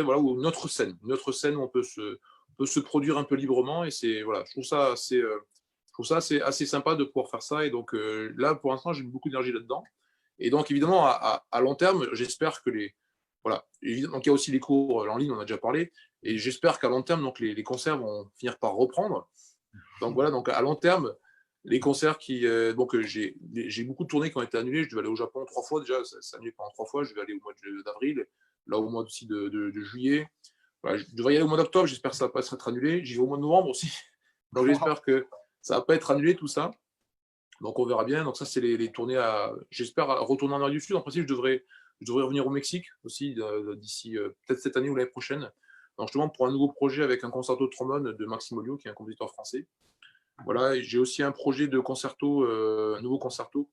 voilà, ou une autre scène où on peut se produire un peu librement. Et c'est voilà, je trouve ça assez sympa de pouvoir faire ça. Et donc là pour l'instant j'ai mis beaucoup d'énergie là-dedans. Et donc évidemment à long terme, j'espère que voilà, évidemment, donc il y a aussi les cours en ligne, on a déjà parlé, et j'espère qu'à long terme, donc les concerts vont finir par reprendre. Donc voilà, donc à long terme, les concerts donc j'ai beaucoup de tournées qui ont été annulées. Je devais aller au Japon 3 fois déjà, ça annulé pendant 3 fois. Je vais aller au mois d'avril, là au mois aussi de juillet. Voilà, je devrais y aller au mois d'octobre, j'espère que ça va pas être annulé. J'y vais au mois de novembre aussi, donc j'espère que ça va pas être annulé tout ça. Donc on verra bien. Donc ça c'est les tournées j'espère retourner en Amérique du Sud. En principe je devrais revenir au Mexique aussi d'ici peut-être cette année ou l'année prochaine. Donc justement pour un nouveau projet avec un concerto de trombone de Maxime Olio, qui est un compositeur français. Voilà, j'ai aussi un projet de concerto, un nouveau concerto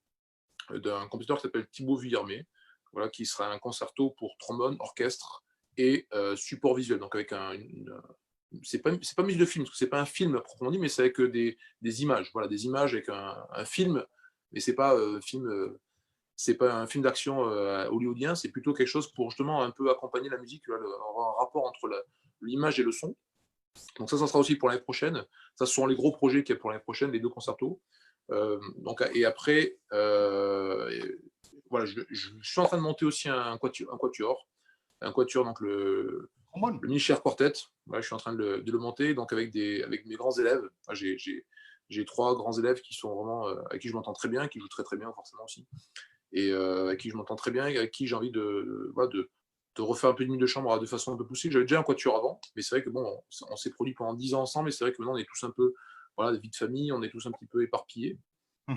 d'un compositeur qui s'appelle Thibaut Villermé, voilà, qui sera un concerto pour trombone, orchestre et support visuel. Donc avec c'est pas musique de film, parce que c'est pas un film proprement dit, mais c'est avec des images. Voilà, des images avec un film, mais c'est pas c'est pas un film d'action hollywoodien, c'est plutôt quelque chose pour justement un peu accompagner la musique, avoir un rapport entre l'image et le son. Donc ça sera aussi pour l'année prochaine. Ça, ce sont les gros projets qu'il y a pour l'année prochaine, les 2 concertos. Donc, et après, voilà, je suis en train de monter aussi un quatuor, donc le Minicher Quartet. Voilà, je suis en train de le monter, donc avec mes grands élèves. Enfin, j'ai 3 grands élèves qui sont vraiment, avec qui je m'entends très bien, qui jouent très, très bien forcément aussi et avec qui je m'entends très bien et avec qui j'ai envie voilà, de refaire un peu de musique de chambre de façon un peu poussée. J'avais déjà un quatuor avant, mais c'est vrai que bon, on s'est produit pendant 10 ans ensemble et c'est vrai que maintenant on est tous un peu, voilà, de vie de famille, on est tous un petit peu éparpillés.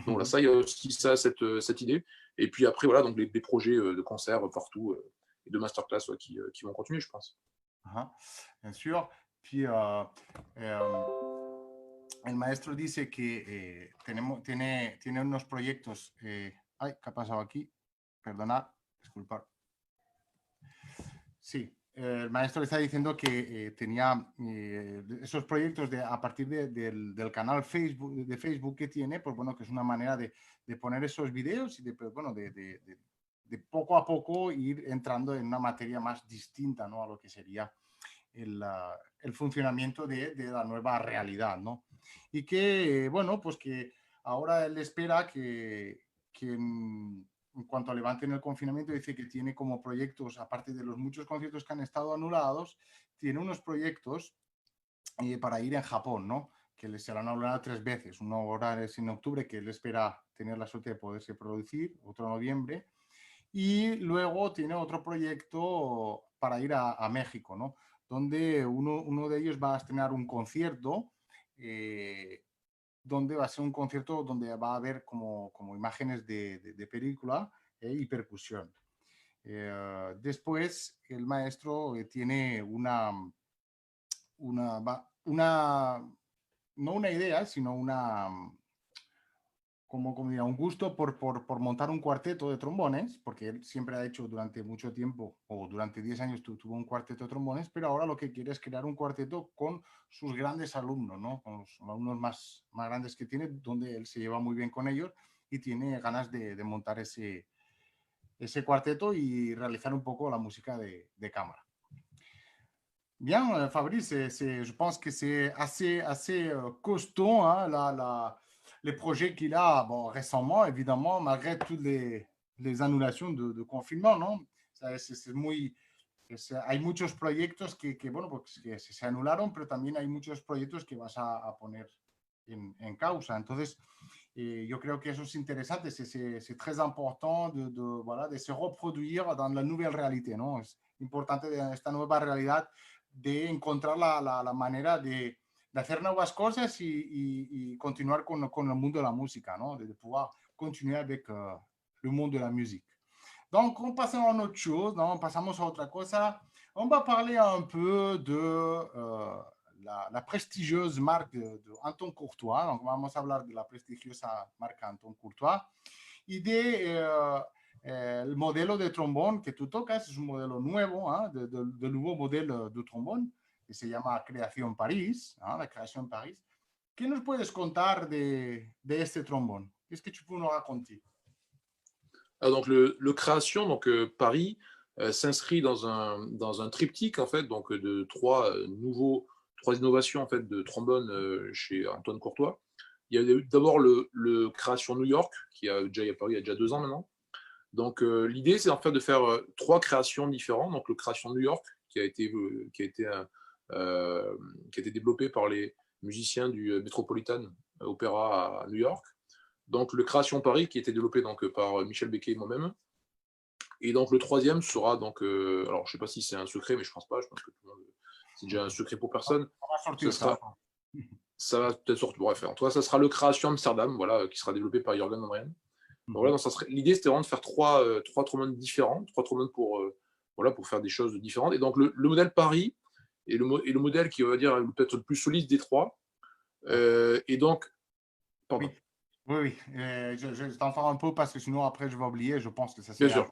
Donc là, ça, il y a aussi ça, cette idée. Et puis après, voilà, donc des projets de concerts partout et de masterclass qui vont continuer, je pense. Bien sûr. Puis el maestro dice que tiene unos proyectos. Ay, ¿qué ha pasado aquí? Perdonad, disculpad. Sí, el maestro está diciendo que tenía esos proyectos a partir del canal Facebook, de Facebook que tiene, pues bueno, que es una manera de poner esos videos y bueno, de poco a poco ir entrando en una materia más distinta, ¿no? A lo que sería el funcionamiento de la nueva realidad, ¿no? Y que, bueno, pues que ahora él espera que en cuanto levanten el confinamiento, dice que tiene como proyectos, aparte de los muchos conciertos que han estado anulados, tiene unos proyectos para ir en Japón, ¿no? Que les serán anulados 3 veces. Uno ahora es en octubre, que él espera tener la suerte de poderse producir, otro en noviembre, y luego tiene otro proyecto para ir a México, ¿no? Donde uno de ellos va a estrenar un concierto, donde va a ser un concierto donde va a haber como imágenes de película y percusión. Después, el maestro tiene no una idea, sino como diría, un gusto por montar un cuarteto de trombones, porque él siempre ha hecho durante mucho tiempo, o durante 10 años tuvo un cuarteto de trombones, pero ahora lo que quiere es crear un cuarteto con sus grandes alumnos, ¿no? Con los alumnos más grandes que tiene, donde él se lleva muy bien con ellos y tiene ganas de montar ese cuarteto y realizar un poco la música de cámara. Bien, Fabrice, je pense que c'est assez costaud, hein, les projets qu'il a récemment, évidemment, malgré toutes les annulations de confinement, ¿no? Hay muchos proyectos bueno, pues que se anularon, pero también hay muchos proyectos que vas a poner en causa. Entonces, yo creo que eso es interesante, c'est très important voilà, de se reproduire dans la nouvelle réalité, ¿no? Es importante de esta nueva realidad de encontrar la manera de hacer nuevas cosas y continuar con el mundo de la música, ¿no? De pouvoir continuer avec le monde de la musique. Donc, on passe à autre chose, non? Passons à autre cosa. On va parler un peu de la prestigieuse marque de Anton Courtois. Donc, vamos a hablar de la prestigiosa marca Anton Courtois y el modelo de trombón que tú tocas. Es un modelo nuevo, del nuevo modelo de trombón que se llama Creación París, la Creación París. ¿Qué nos puedes contar de este trombón? Qu'est-ce que tu peux nous raconter? Donc le Création, donc Paris, s'inscrit dans un triptyque en fait, donc de trois innovations en fait de trombone chez Antoine Courtois. Il y a d'abord le Création New York qui a déjà apparu il y a déjà 2 ans maintenant. Donc l'idée c'est en fait de faire 3 créations différentes. Donc le Création New York qui a été développé par les musiciens du Metropolitan Opera à New York. Donc le Création Paris qui a été développé donc par Michel Becquet et moi-même. Et donc le troisième sera donc alors je sais pas si c'est un secret, mais je pense pas. Je pense que tout le monde, c'est déjà un secret pour personne. Ça va peut-être sortir. Bref, en tout cas, ça sera le Création Amsterdam, voilà, qui sera développé par Jürgen Andrian. Voilà, l'idée c'était vraiment de faire trois trombones différents, 3 trombones pour faire des choses différentes. Et donc le modèle Paris est le modèle qui, on va dire, peut-être le plus solide des 3. Et donc, pardon. Oui. Je t'en parle un peu parce que sinon après je vais oublier. Je pense que ça c'est. Bien sûr.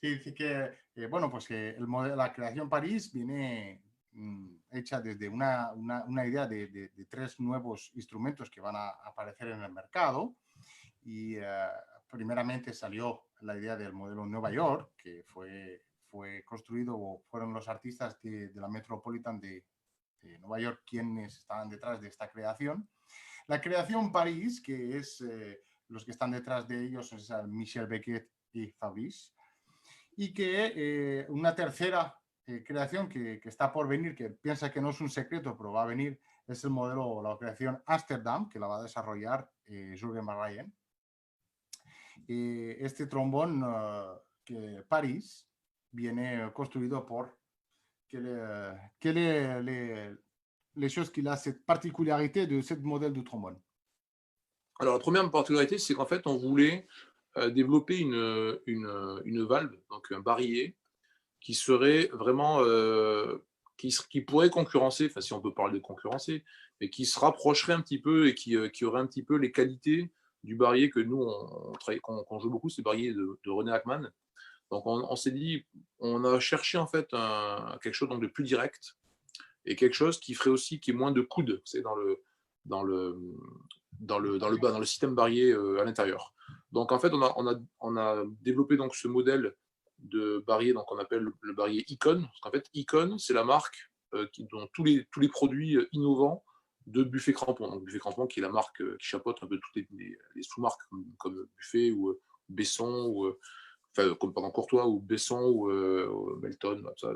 Sí, que, bueno, pues que la Creación París viene hecha desde una idea de 3 nuevos instrumentos que van a aparecer en el mercado. Y primeramente salió la idea del modelo Nueva York, que fue construido, o fueron los artistas de la Metropolitan de Nueva York quienes estaban detrás de esta creación. La Creación París, que es los que están detrás de ellos, es Michel Becquet y Fabrice, y que una tercera creación que está por venir, que piensa que no es un secreto, pero va a venir, es el modelo, la operación Amsterdam, que la va a desarrollar Jürgen Marrayen. Este trombón que París viene construido por les choses qu'il a, cette particularité de ce modèle de trombone. Alors, la première particularité, c'est qu'en fait, on voulait développer une valve, donc un barillet, qui serait vraiment, qui pourrait concurrencer, enfin si on peut parler de concurrencer, mais qui se rapprocherait un petit peu et qui aurait un petit peu les qualités du barillet que nous, qu'on joue beaucoup, c'est le barillet de René Hackman. Donc on s'est dit, on a cherché en fait quelque chose donc de plus direct et quelque chose qui ferait aussi, qui est moins de coude, c'est dans le système barillet à l'intérieur. Donc en fait, on a développé donc ce modèle de barillet, donc on appelle le barillet Icon. Parce qu'en fait, Icon, c'est la marque dont tous les produits innovants de Buffet Crampon. Donc Buffet Crampon, qui est la marque qui chapeaute un peu toutes les sous-marques comme Buffet ou Besson ou enfin comme pendant Courtois ou Besson ou Melton, ça.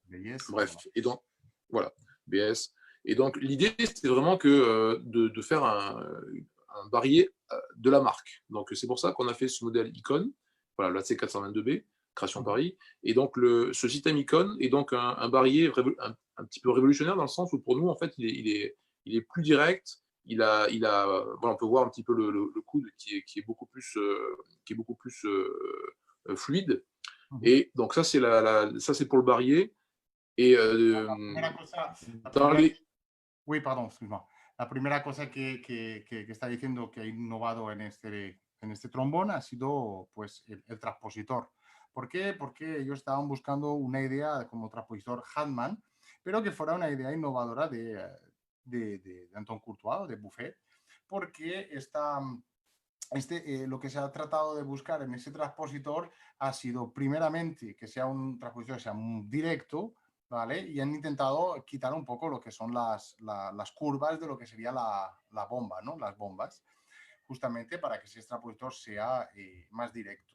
BS, Bref, et donc voilà, BS. Et donc l'idée, c'était vraiment que de faire un barillet de la marque. Donc c'est pour ça qu'on a fait ce modèle Icon, voilà, la C422B, création Paris. Et donc ce système Icon est donc un barillet un petit peu révolutionnaire dans le sens où pour nous, en fait, il est plus direct. Voilà, on peut voir un petit peu le coude qui est beaucoup plus, fluide. Et donc ça, c'est pour le barillet. Et Oui, perdón, excuse-moi. La primera cosa que está diciendo que ha innovado en este trombón ha sido pues, el transpositor. ¿Por qué? Porque ellos estaban buscando una idea como transpositor Hartmann, pero que fuera una idea innovadora de Anton Courtois o de Buffet, porque lo que se ha tratado de buscar en ese transpositor ha sido primeramente que sea un transpositor que sea muy directo, ¿vale? Y han intentado quitar un poco lo que son las curvas de lo que sería la bomba, ¿no? Las bombas, justamente para que ese transpositor sea más directo.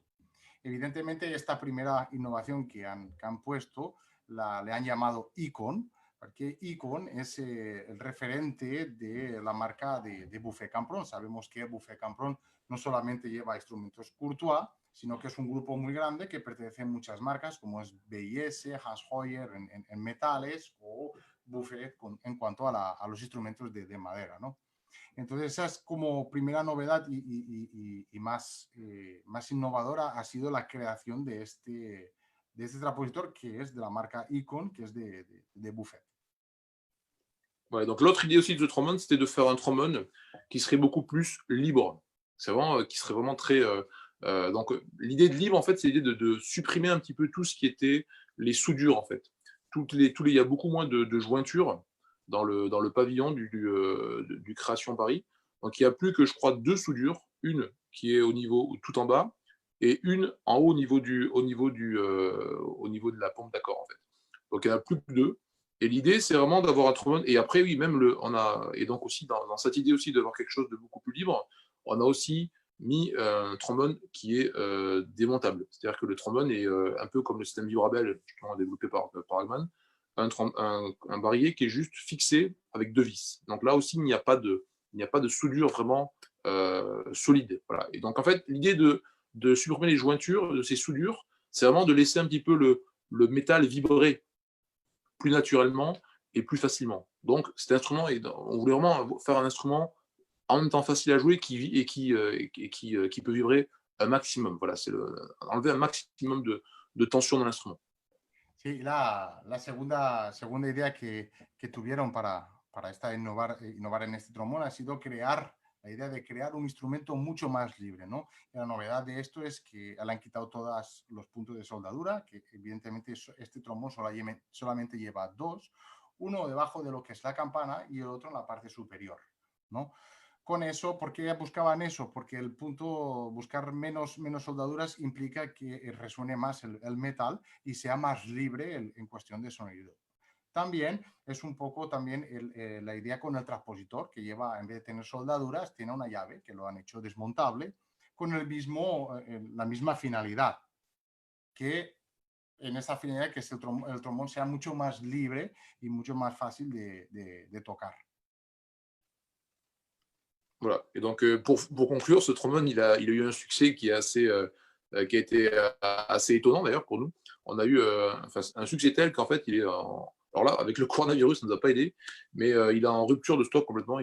Evidentemente, esta primera innovación que han puesto le han llamado Icon, porque Icon es el referente de la marca de Buffet Campron. Sabemos que Buffet Campron no solamente lleva instrumentos Courtois, sino que es un grupo muy grande que pertenece a muchas marcas como es BIS, Hans Hoyer en metales o Buffet en cuanto a los instrumentos de madera, ¿no? Entonces esa es como primera novedad y más innovadora ha sido la creación de este transpositor que es de la marca Icon, que es de Buffet. Ouais, donc l'autre idée aussi de ce trombone, c'était de faire un trombone qui serait beaucoup plus libre. C'est vraiment qui serait vraiment très. Donc l'idée de libre, en fait, c'est l'idée de supprimer un petit peu tout ce qui était les soudures, en fait. Il y a beaucoup moins de jointures dans le pavillon du Création Paris. Donc il n'y a plus que, je crois, 2 soudures, une qui est au niveau tout en bas et une en haut au niveau de la pompe d'accord, en fait. Donc il n'y en a plus que 2. Et l'idée, c'est vraiment d'avoir un trombone. Et après, oui, même et donc aussi dans cette idée aussi d'avoir quelque chose de beaucoup plus libre, on a aussi mis un trombone qui est démontable. C'est-à-dire que le trombone est un peu comme le système vibrabel justement développé par Hagman, un barillet qui est juste fixé avec 2 vis. Donc là aussi, il n'y a pas de soudure vraiment solide. Voilà. Et donc en fait, l'idée de supprimer les jointures de ces soudures, c'est vraiment de laisser un petit peu le métal vibrer plus naturellement et plus facilement. Donc cet instrument, on voulait vraiment faire un instrument en même temps facile à jouer qui peut vibrer un maximum. Voilà, c'est enlever un maximum de tension dans l'instrument. Sí, la segunda idea que tuvieron para innovar en este trombón ha sido la idea de crear un instrumento mucho más libre, ¿no? Y la novedad de esto es que le han quitado todos los puntos de soldadura, que evidentemente este trombón solamente lleva 2, uno debajo de lo que es la campana y el otro en la parte superior, ¿no? Con eso, ¿por qué buscaban eso? Porque buscar menos soldaduras implica que resuene más el metal y sea más libre en cuestión de sonido. También es un poco la idea con el transpositor, que lleva, en vez de tener soldaduras, tiene una llave que lo han hecho desmontable con la misma finalidad, que en esa finalidad que el trombón sea mucho más libre y mucho más fácil de tocar. Voilà. Et donc, pour conclure, ce trombone, il a eu un succès qui a été assez étonnant d'ailleurs pour nous. On a eu un succès tel qu'en fait, alors là, avec le coronavirus, ça ne nous a pas aidé, mais il est en rupture de stock complètement.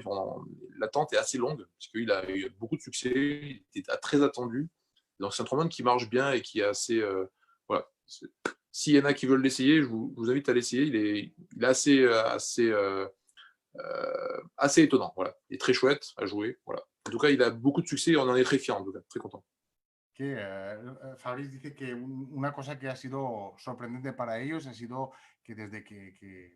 L'attente est assez longue, parce qu'il a eu beaucoup de succès, il était très attendu. Donc, c'est un trombone qui marche bien et qui est assez. Voilà. S'il y en a qui veulent l'essayer, je vous invite à l'essayer. Il est assez étonnant. Voilà. Il est très chouette à jouer. Voilà. En tout cas, il a beaucoup de succès et on en est très fiers, en tout cas, très content. Que Fabrice dice que una cosa que ha sido sorprendente para ellos ha sido que desde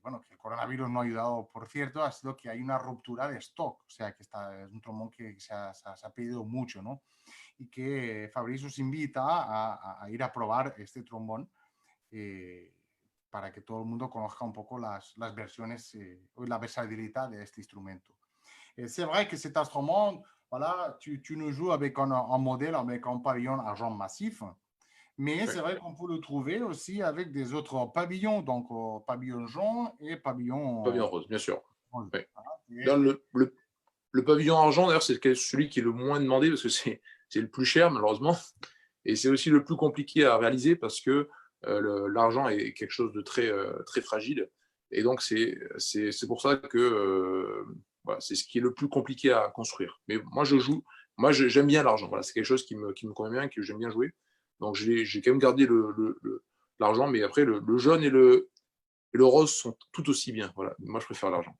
bueno, que el coronavirus no ha ayudado, por cierto, ha sido que hay una ruptura de stock, o sea, que es un trombón que se ha pedido mucho, ¿no? Y que Fabrice os invita a ir a probar este trombón para que todo el mundo conozca un poco las versiones y la versatilidad de este instrumento. C'est vrai que cet instrument, voilà, tu nous joues avec un modèle, avec un pavillon argent massif, mais c'est vrai qu'on peut le trouver aussi avec des autres pavillons, donc pavillon jaune et pavillon rose, bien sûr. rose. Ouais. Voilà, Le pavillon argent, d'ailleurs, c'est celui qui est le moins demandé parce que c'est le plus cher, malheureusement. Et c'est aussi le plus compliqué à réaliser parce que l'argent est quelque chose de très, très fragile. Et donc, c'est pour ça que voilà, c'est ce qui est le plus compliqué à construire. Mais moi, j'aime bien l'argent. Voilà, c'est quelque chose qui me convient bien, que j'aime bien jouer. Donc, j'ai quand même gardé l'argent, mais après, le jaune et le rose sont tout aussi bien. Voilà. Moi, je préfère l'argent.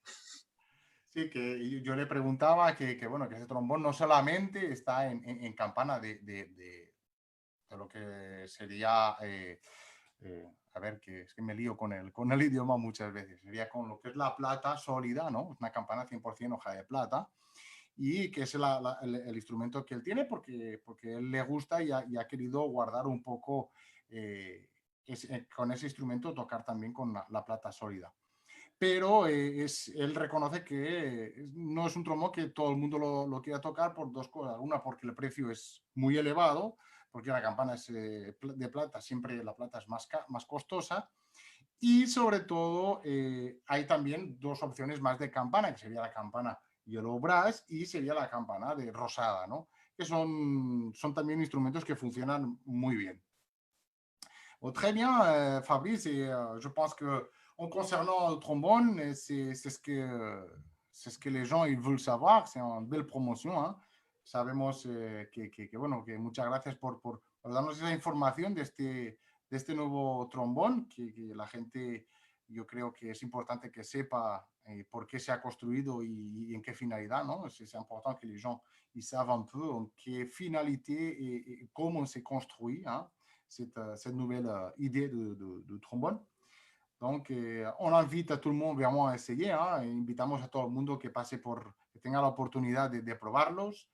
sí, que yo le preguntaba bueno, que ese trombón no solamente está en campana de lo que sería, a ver, que es que me lío con el idioma muchas veces, sería con lo que es la plata sólida, ¿no? Una campana 100% hoja de plata, y que es el instrumento que él tiene porque él le gusta y ha querido guardar un poco con ese instrumento, tocar también con la plata sólida. Pero él reconoce que no es un trombón que todo el mundo lo quiera tocar por dos cosas. Una, porque el precio es muy elevado, porque la campana es de plata, siempre la plata es más costosa. Y sobre todo hay también dos opciones más de campana, que sería la campana Yellow Brass y sería la campana de rosada, ¿no? Que son también instrumentos que funcionan muy bien. Bon, très bien, Fabrice, et je pense que en concernant le trombone, c'est ce que les gens ils veulent savoir, c'est une belle promotion. Hein. Sabemos bueno, que muchas gracias por darnos esa información de este nuevo trombón, que la gente, yo creo que es importante que sepa por qué se ha construido y en qué finalidad, ¿no? C'est important que les gens ils savent un peu en qué finalité et comment c'est construit, hein, cette nouvelle idée de trombone. Donc, on invite a tout le monde vraiment a essayer. Hein, invitamos a todo el mundo que pase que tenga la oportunidad de probarlos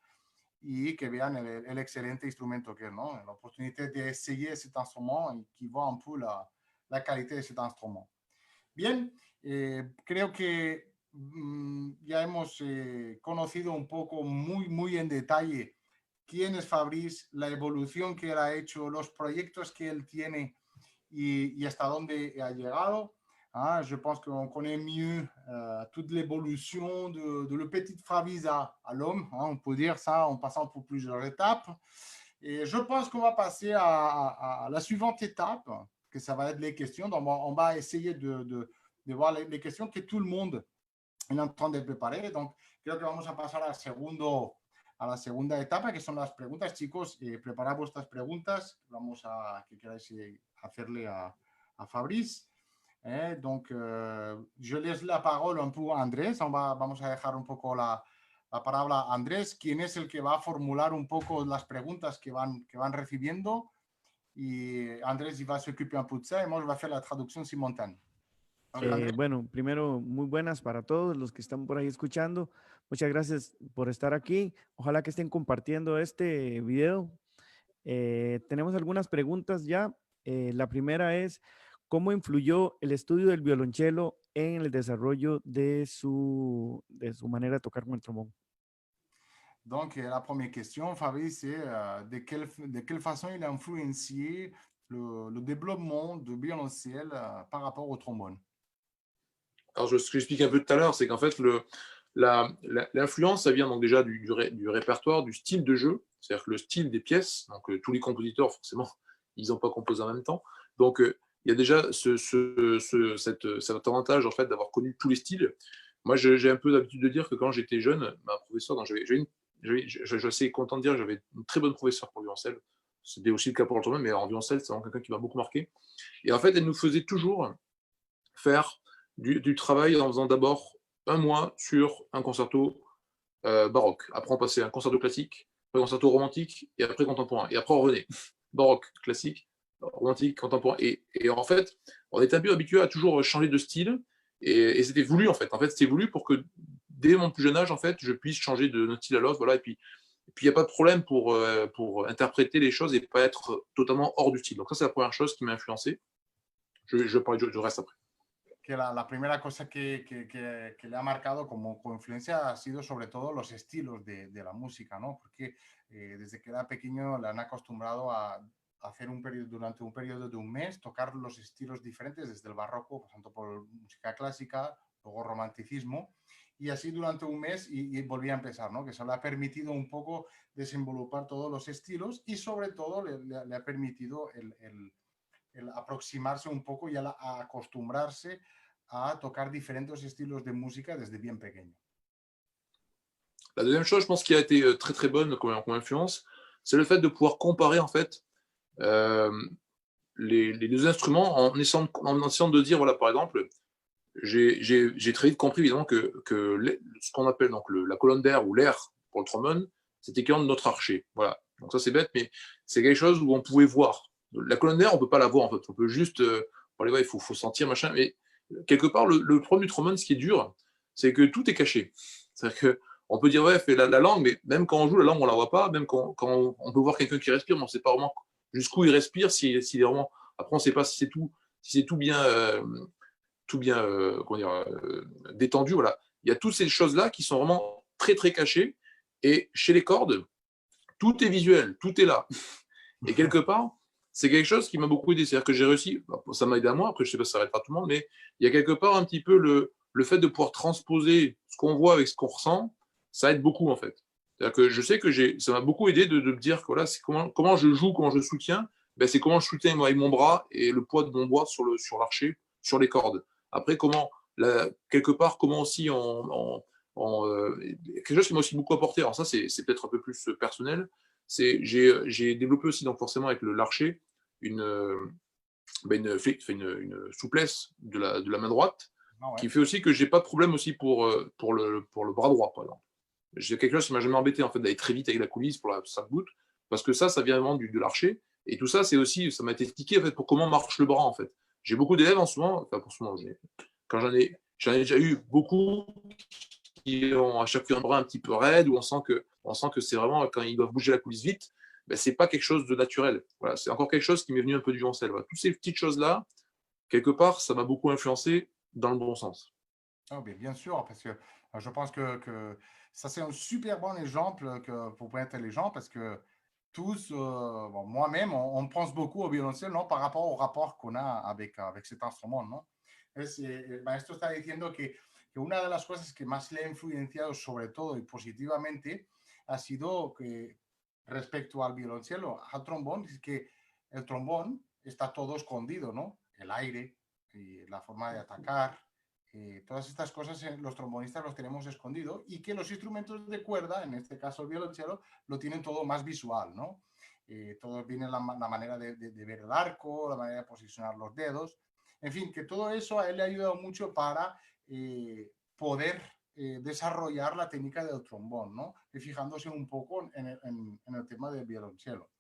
y que vean el excelente instrumento que es, ¿no? La oportunidad de essayer cet instrument y que voit un peu la calidad de cet instrument. Bien, creo que ya hemos conocido un poco muy en detalle quién es Fabrice, la evolución que él ha hecho, los proyectos que él tiene y hasta dónde ha llegado. Hein, je pense qu'on connaît mieux toute l'évolution de le petit Fabrice à l'homme, hein, on peut dire ça en passant pour plusieurs étapes. Et je pense qu'on va passer à la suivante étape, que ça va être les questions. Donc, on va essayer de voir les questions que tout le monde est en train de préparer. Donc, creo que vamos a pasar a la segunda etapa, que son las preguntas. Chicos, preparad vuestras preguntas. Vamos a que queráis hacerle a Fabrice. Donc, je laisse la parole un peu a Andrés. Vamos a dejar un poco la palabra a Andrés, quien es el que va a formular un poco las preguntas que van recibiendo. Y Andrés il va s'occuper un peu de ça et moi je vais faire la traducción simultánea. Bueno, primero, muy buenas para todos los que están por ahí escuchando. Muchas gracias por estar aquí. Ojalá que estén compartiendo este video. Tenemos algunas preguntas ya. La primera es, ¿cómo influyó el estudio del violonchelo en el desarrollo de su manera de tocar con el trombón? Donc, la première question, Fabrice, c'est de quelle façon il a influencé le développement du violoncelle par rapport au trombone? Alors, ce que j'expliquais un peu tout à l'heure, c'est qu'en fait, L'influence, ça vient donc déjà du répertoire, du style de jeu, c'est-à-dire que le style des pièces, donc tous les compositeurs, forcément, ils n'ont pas composé en même temps. Donc, il y a déjà cet avantage, en fait, d'avoir connu tous les styles. Moi, j'ai un peu l'habitude de dire que quand j'étais jeune, ma professeure, je suis content de dire que j'avais une très bonne professeure pour le violoncelle. C'était aussi le cas pour le trombone, mais en violoncelle, c'est vraiment quelqu'un qui m'a beaucoup marqué. Et en fait, elle nous faisait toujours faire du travail en faisant d'abord un mois sur un concerto baroque. Après, on passait à un concerto classique, après un concerto romantique, et après contemporain. Et après, on revenait. Baroque, classique, romantique, contemporain. Et en fait, on était un peu habitué à toujours changer de style, et c'était voulu, en fait. En fait, c'était voulu pour que, dès mon plus jeune âge, en fait, je puisse changer d'un style à l'autre, voilà, et puis il n'y a pas de problème pour interpréter les choses et pas être totalement hors du style. Donc ça, c'est la première chose qui m'a influencé. Je parle du reste après. Que la primera cosa que le ha marcado como influencia ha sido sobre todo los estilos de la música, ¿no? Porque desde que era pequeño le han acostumbrado a hacer durante un periodo de un mes, tocar los estilos diferentes, desde el barroco, pasando por música clásica, luego romanticismo, y así durante un mes y volvía a empezar, ¿no? Que eso le ha permitido un poco desenvolupar todos los estilos y sobre todo le ha permitido el aproximarse un poco y a acostumbrarse a tocar diferentes estilos de música desde bien pequeño. La deuxième chose, je pense, qui a été très très bonne comme influence, c'est le fait de pouvoir comparer en fait les deux instruments en essayant de dire, voilà, par exemple, j'ai très vite compris évidemment que ce qu'on appelle donc la colonne d'air ou l'air pour le trombone, c'était équivalent de notre archet. Voilà. Donc ça c'est bête, mais c'est quelque chose où on pouvait voir. La colonne d'air, on peut pas la voir en fait. On peut juste parler, ouais, il faut sentir machin. Mais quelque part, le problème du trombone, ce qui est dur, c'est que tout est caché. C'est-à-dire que on peut dire ouais, fais la langue, mais même quand on joue la langue, on la voit pas. Même quand on peut voir quelqu'un qui respire, mais on sait pas vraiment jusqu'où il respire, s'il est vraiment. Après, on sait pas si c'est tout bien. Comment dire, détendu. Voilà. Il y a toutes ces choses-là qui sont vraiment très, très cachées. Et chez les cordes, tout est visuel, tout est là. Et quelque part, c'est quelque chose qui m'a beaucoup aidé. C'est-à-dire que j'ai réussi, ça m'a aidé à moi, après je sais pas si ça arrêtera tout le monde, mais il y a quelque part un petit peu le fait de pouvoir transposer ce qu'on voit avec ce qu'on ressent, ça aide beaucoup en fait. C'est-à-dire que je sais que ça m'a beaucoup aidé de me dire que voilà, c'est comment je joue, comment je soutiens, ben, c'est comment je soutiens avec mon bras et le poids de mon bras sur l'archet, sur les cordes. Après, quelque part, comment aussi quelque chose qui m'a aussi beaucoup apporté, alors ça c'est peut-être un peu plus personnel, j'ai développé aussi donc forcément avec l'archet une souplesse de la main droite qui fait aussi que j'ai pas de problème aussi pour le bras droit par exemple. J'ai quelque chose qui m'a jamais embêté en fait d'aller très vite avec la coulisse pour la sac-boot parce que ça vient vraiment de l'archet et tout ça c'est aussi ça m'a été expliqué en fait pour comment marche le bras en fait. J'ai beaucoup d'élèves en ce moment, enfin pour ce moment, quand j'en ai déjà eu beaucoup qui ont à chaque fois un bras un petit peu raide, où on sent que c'est vraiment, quand ils doivent bouger la coulisse vite, ben, c'est pas quelque chose de naturel. Voilà, c'est encore quelque chose qui m'est venu un peu du violoncelle. Voilà. Toutes ces petites choses-là, quelque part, ça m'a beaucoup influencé dans le bon sens. Oh, bien sûr, parce que je pense que ça, c'est un super bon exemple pour être les gens, parce que tous, bon, moi-même, on pense beaucoup au violoncelle, ¿no? Par rapport au rapport qu'on a avec cet instrument, ¿no? El maestro está diciendo que una de las cosas que más le ha influenciado, sobre todo y positivamente, ha sido que respecto al violoncelo, al trombón, es que el trombón está todo escondido, ¿no? El aire, y la forma de atacar, todas estas cosas los trombonistas los tenemos escondido y que los instrumentos de cuerda, en este caso el violonchelo, lo tienen todo más visual, ¿no? Todo viene la manera de ver el arco, la manera de posicionar los dedos, en fin, que todo eso a él le ha ayudado mucho para poder desarrollar la técnica del trombón, ¿no? Y fijándose un poco en el tema del violonchelo.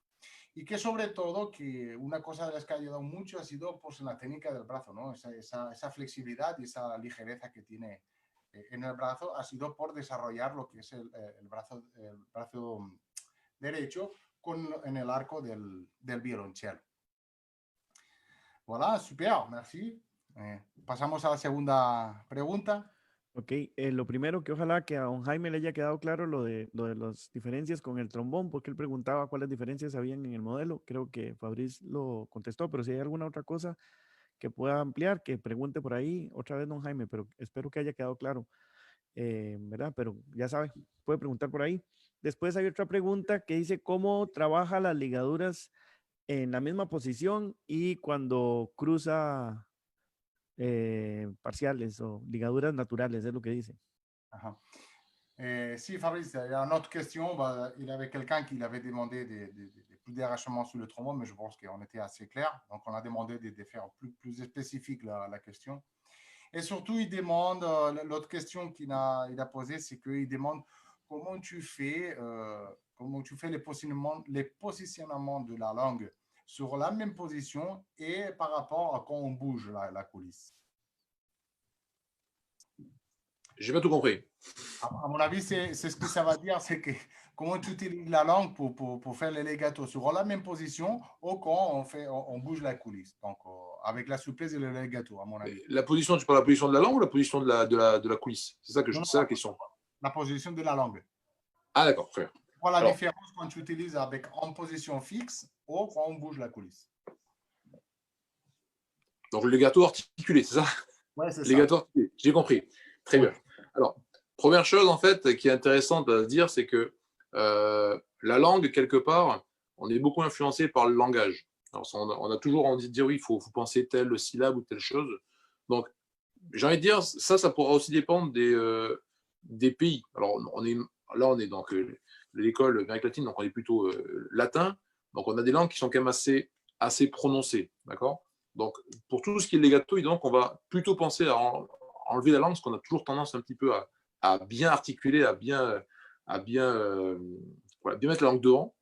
Y que sobre todo, que una cosa de las que ha ayudado mucho ha sido pues en la técnica del brazo, ¿no? Esa flexibilidad y esa ligereza que tiene en el brazo ha sido por desarrollar lo que es el brazo derecho en el arco del violonchelo. Voilà, super, merci. Pasamos a la segunda pregunta. Ok, lo primero que ojalá que a don Jaime le haya quedado claro lo de las diferencias con el trombón, porque él preguntaba cuáles diferencias habían en el modelo. Creo que Fabriz lo contestó, pero si hay alguna otra cosa que pueda ampliar, que pregunte por ahí otra vez don Jaime, pero espero que haya quedado claro. ¿verdad? Pero ya sabe, puede preguntar por ahí. Después hay otra pregunta que dice, ¿cómo trabaja las ligaduras en la misma posición y cuando cruza parciales o ligaduras naturales? Es lo que dice. Aha. Si, Fabrice, il y a une autre question. Bah, il y avait quelqu'un qui avait demandé plus d'arrachements sur le trombone, mais je pense qu'on était assez clair. Donc, on a demandé de faire plus spécifique la question. Et surtout, il demande, l'autre question qu'il a posée, c'est qu'il demande comment tu fais les positionnements de la langue sur la même position et par rapport à quand on bouge la coulisse. J'ai pas tout compris. À mon avis, c'est ce que ça va dire, c'est que comment tu utilises la langue pour faire les legato sur la même position ou quand on bouge la coulisse. Donc, avec la souplesse et le legato, à mon avis. La position, tu parles de la position de la langue ou la position de la coulisse? C'est ça que c'est la question. La position de la langue. Ah, d'accord, frère. Voilà la différence quand tu utilises avec en position fixe ou quand on bouge la coulisse. Donc, le legato articulé, c'est ça? Ouais, c'est ça. Legato articulé, j'ai compris. Très bien. Alors, première chose, en fait, qui est intéressante à se dire, c'est que la langue, quelque part, on est beaucoup influencé par le langage. Alors, on a toujours envie de dire, oui, il faut penser telle syllabe ou telle chose. Donc, j'ai envie de dire, ça pourra aussi dépendre des pays. Alors, on est donc l'école Amérique latine, donc on est plutôt latin. Donc, on a des langues qui sont quand même assez prononcées, d'accord? Donc, pour tout ce qui est legato, donc, on va plutôt penser à enlever la langue, parce qu'on a toujours tendance un petit peu à bien articuler, à bien mettre la langue devant.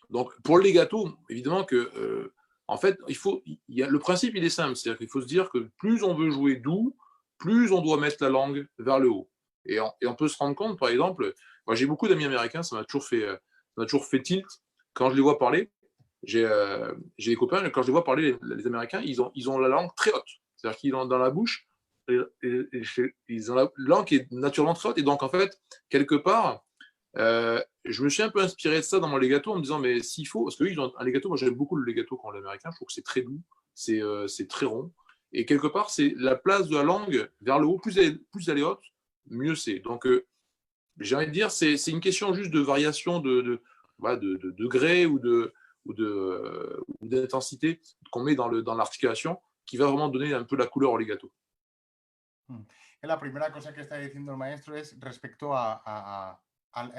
Donc, pour le legato, évidemment que, en fait, le principe, il est simple. C'est-à-dire qu'il faut se dire que plus on veut jouer doux, plus on doit mettre la langue vers le haut. Et on peut se rendre compte, par exemple, moi j'ai beaucoup d'amis américains, ça m'a toujours fait tilt. Quand je les vois parler, j'ai des copains, quand je les vois parler, les Américains, ils ont la langue très haute. C'est-à-dire qu'ils ont dans la bouche, ils ont la langue qui est naturellement très haute. Et donc, en fait, quelque part, je me suis un peu inspiré de ça dans mon legato en me disant, mais s'il faut, parce qu'eux, ils ont un legato, moi j'aime beaucoup le legato quand l'américain, je trouve que c'est très doux, c'est très rond. Et quelque part, c'est la place de la langue vers le haut, plus elle est haute, mieux c'est. Donc, j'ai envie de dire, c'est une question juste de variation de degré ou d'intensité qu'on met dans l'articulation qui va vraiment donner un peu la couleur au legato. La primera cosa que está diciendo el maestro es respecto al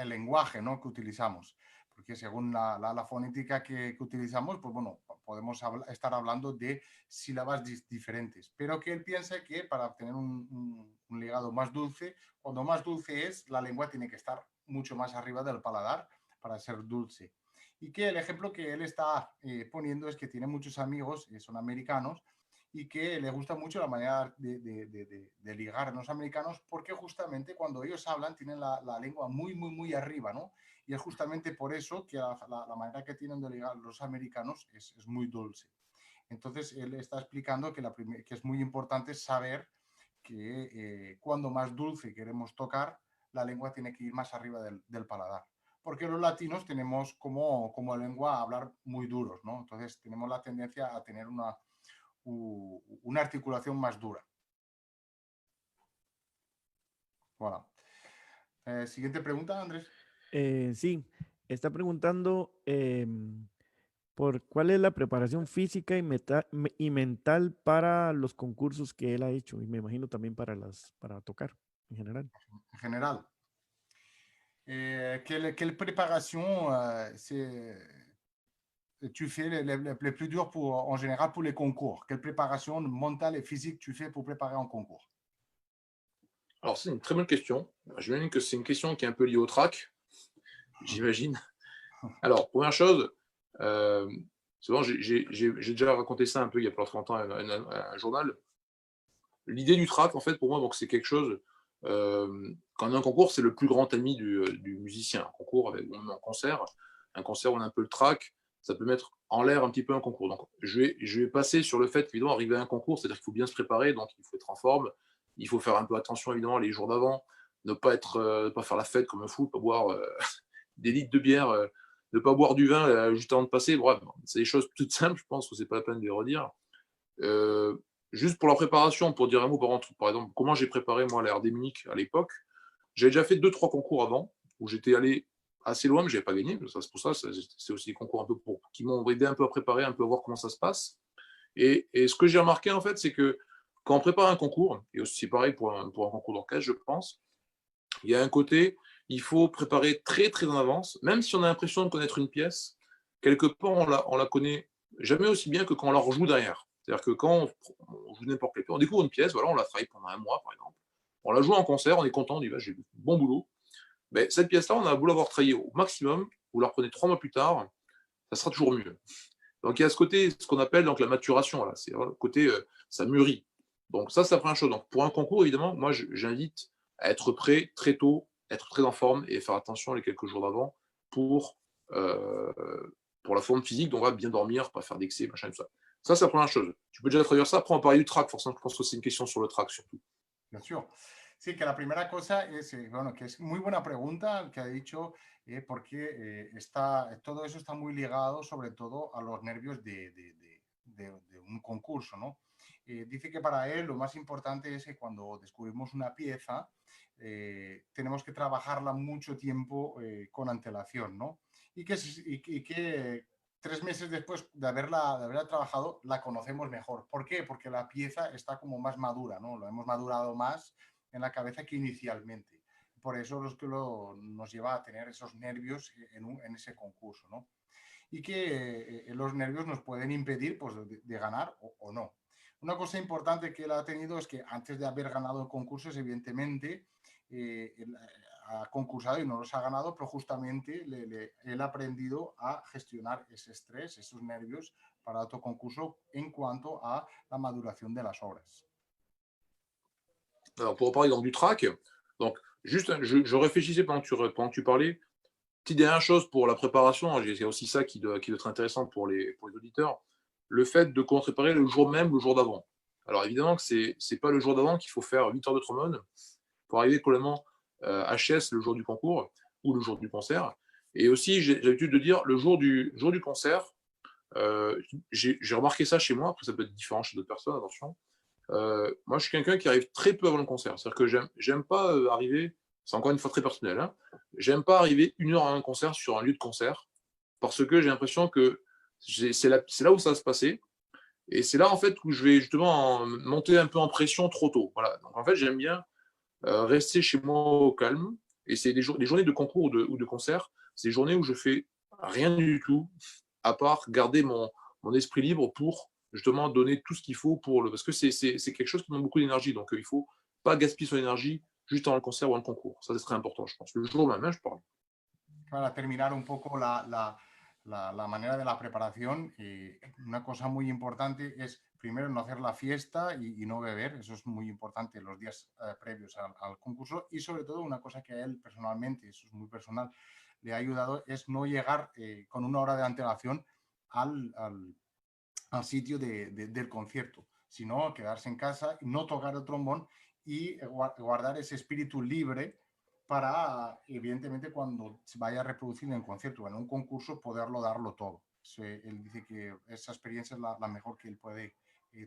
lenguaje, ¿no?, que utilizamos. Porque según la fonética que utilizamos, pues bueno, podemos estar hablando de sílabas diferentes. Pero que él piensa que para obtener un ligado más dulce, cuando más dulce es, la lengua tiene que estar mucho más arriba del paladar para ser dulce. Y que el ejemplo que él está poniendo es que tiene muchos amigos, son americanos, y que le gusta mucho la manera de ligar a los americanos porque justamente cuando ellos hablan tienen la lengua muy, muy, muy arriba, ¿no? Y es justamente por eso que la manera que tienen de ligar los americanos es muy dulce. Entonces, él está explicando que es muy importante saber que cuando más dulce queremos tocar, la lengua tiene que ir más arriba del paladar. Porque los latinos tenemos como lengua hablar muy duros, ¿no? Entonces, tenemos la tendencia a tener una articulación más dura. Voilà. Siguiente pregunta, Andrés. Sí, está preguntando por cuál es la preparación física y mental para los concursos que él ha hecho y me imagino también para tocar en general. En general. Quelle préparation tu fais les plus durs en général pour les concours? Quelle préparation mentale et physique tu fais pour préparer un concours? Alors, c'est une très bonne question. J'imagine que c'est une question qui est un peu liée au track. J'imagine. Alors, première chose, c'est bon, j'ai déjà raconté ça un peu il y a pas longtemps à un journal. L'idée du track, en fait, pour moi, donc, c'est quelque chose. Quand on a un concours, c'est le plus grand ami du musicien. Un concours, on a un concert, on a un peu le track. Ça peut mettre en l'air un petit peu un concours. Donc, je vais passer sur le fait qu'évidemment, arriver à un concours, c'est-à-dire qu'il faut bien se préparer, donc il faut être en forme, il faut faire un peu attention, évidemment, les jours d'avant, ne pas faire la fête comme un fou, pas boire des litres de bière, ne pas boire du vin juste avant de passer. Bref, c'est des choses toutes simples, je pense que c'est pas la peine de les redire. Juste pour la préparation, pour dire un mot, par exemple, comment j'ai préparé, moi, l'Air des Munich à l'époque, J'avais déjà fait 2-3 concours avant, où j'étais allé assez loin, mais je n'avais pas gagné. C'est pour ça, c'est aussi des concours un peu qui m'ont aidé un peu à préparer, un peu à voir comment ça se passe. Et ce que j'ai remarqué, en fait, c'est que quand on prépare un concours, et aussi pareil pour un concours d'orchestre, je pense, il y a un côté, il faut préparer très, très en avance, même si on a l'impression de connaître une pièce, quelque part, on la connaît jamais aussi bien que quand on la rejoue derrière. C'est-à-dire que quand on joue n'importe quelle pièce, on découvre une pièce, voilà, on la travaille pendant un mois, par exemple, on la joue en concert, on est content, on dit, bah, j'ai fait bon boulot. Mais cette pièce-là, on a beau l'avoir travaillée au maximum, vous la reprenez 3 mois plus tard, ça sera toujours mieux. Donc il y a ce côté, ce qu'on appelle donc la maturation, là. C'est le côté, ça mûrit. Donc ça, c'est la première chose. Donc pour un concours, évidemment, moi, j'invite à être prêt très tôt, être très en forme et faire attention les quelques jours d'avant euh, pour la forme physique, donc on va bien dormir, pas faire d'excès, machin, tout ça. Ça, c'est la première chose. Tu peux déjà traduire ça. Après, on parler du track, forcément, je pense que c'est une question sur le track, surtout. Bien sûr. Sí, que la primera cosa es, bueno, que es muy buena pregunta que ha dicho, porque todo eso está muy ligado sobre todo a los nervios de un concurso, ¿no? Dice que para él lo más importante es que cuando descubrimos una pieza, tenemos que trabajarla mucho tiempo con antelación, ¿no? Y que 3 meses después de haberla trabajado, la conocemos mejor. ¿Por qué? Porque la pieza está como más madura, ¿no? Lo hemos madurado más en la cabeza que inicialmente. Por eso es que nos lleva a tener esos nervios en ese concurso, ¿no? Y que los nervios nos pueden impedir pues, de ganar o no. Una cosa importante que él ha tenido es que antes de haber ganado concursos, evidentemente, él ha concursado y no los ha ganado, pero justamente él ha aprendido a gestionar ese estrés, esos nervios para otro concurso en cuanto a la maduración de las obras. Alors, pour parler donc, du track, donc, juste, je réfléchissais pendant que tu parlais. Petite dernière chose pour la préparation, c'est aussi ça qui doit être intéressant pour les auditeurs, le fait de comment préparer le jour même, le jour d'avant. Alors évidemment que c'est pas le jour d'avant qu'il faut faire 8 heures de trombone pour arriver complètement HS le jour du concours ou le jour du concert. Et aussi, j'ai l'habitude de dire, le jour du concert, j'ai remarqué ça chez moi, après ça peut être différent chez d'autres personnes, attention. Moi, je suis quelqu'un qui arrive très peu avant le concert. C'est-à-dire que j'aime pas arriver, c'est encore une fois très personnel, hein, j'aime pas arriver 1 heure à un concert sur un lieu de concert parce que j'ai l'impression que c'est là où ça va se passer. Et c'est là, en fait, où je vais justement monter un peu en pression trop tôt. Voilà. Donc, en fait, j'aime bien rester chez moi au calme. Et c'est des journées de concours ou de concert, c'est des journées où je fais rien du tout, à part garder mon esprit libre pour justement donner tout ce qu'il faut parce que c'est quelque chose qui demande beaucoup d'énergie. Donc, il ne faut pas gaspiller son énergie juste avant le concert ou avant le concours. Ça, c'est très important, je pense. Le jour même, hein, je parle. Para terminar un poco la manera de la preparación, una cosa muy importante es primero no hacer la fiesta y no beber, eso es muy importante los días previos al concurso, y sobre todo una cosa que a él personalmente, eso es muy personal, le ha ayudado es no llegar con 1 hora de antelación al sitio del concierto, sino quedarse en casa, no tocar el trombón y guardar ese espíritu libre para, evidentemente, cuando se vaya a reproducir en el concierto o en un concurso, poderlo darlo todo. Él dice que esa experiencia es la mejor que él puede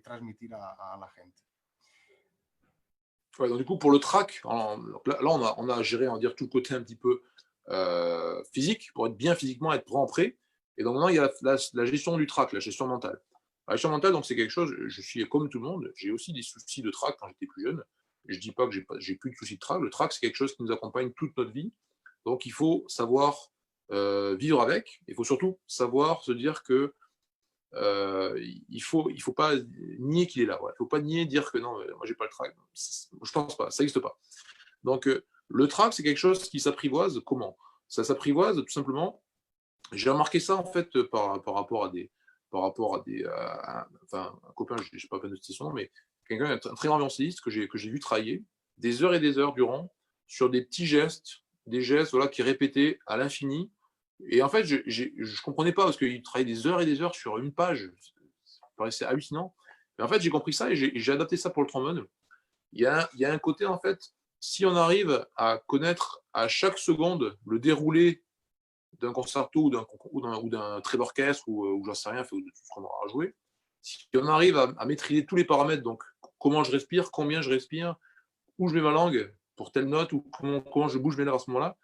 transmitir a la gente. Ouais, donc du coup, pour le track, là on a géré, on va dire, tout le côté un petit peu physique, pour être bien physiquement, être vraiment prêt. Et donc maintenant, il y a la gestion du track, la gestion mentale. La gestion mentale, donc c'est quelque chose, je suis comme tout le monde, j'ai aussi des soucis de track quand j'étais plus jeune. Je ne dis pas que j'ai plus de soucis de track. Le track, c'est quelque chose qui nous accompagne toute notre vie. Donc, il faut savoir vivre avec. Il faut surtout savoir se dire que il faut pas nier qu'il est là. Il ne faut pas nier, dire que non, moi, j'ai pas le track. Je pense pas, ça n'existe pas. Donc, le track, c'est quelque chose qui s'apprivoise. Comment? Ça s'apprivoise tout simplement. J'ai remarqué ça, en fait, par rapport à un copain, je ne sais pas de citer son nom, mais quelqu'un, un très grand violoncelliste que j'ai vu travailler des heures et des heures durant sur des petits gestes, voilà, qui répétaient à l'infini. Et en fait, je ne comprenais pas parce qu'il travaillait des heures et des heures sur une page. Ça me paraissait hallucinant. Mais en fait, j'ai compris ça et j'ai adapté ça pour le trombone. Il y a un côté, en fait, si on arrive à connaître à chaque seconde le déroulé d'un concerto ou d'un trait d'orchestre ou j'en sais rien, de tout ce qu'on aura à jouer, si on arrive à maîtriser tous les paramètres, donc comment je respire, combien je respire, où je mets ma langue, pour telle note ou comment je bouge mes lèvres à ce moment-là.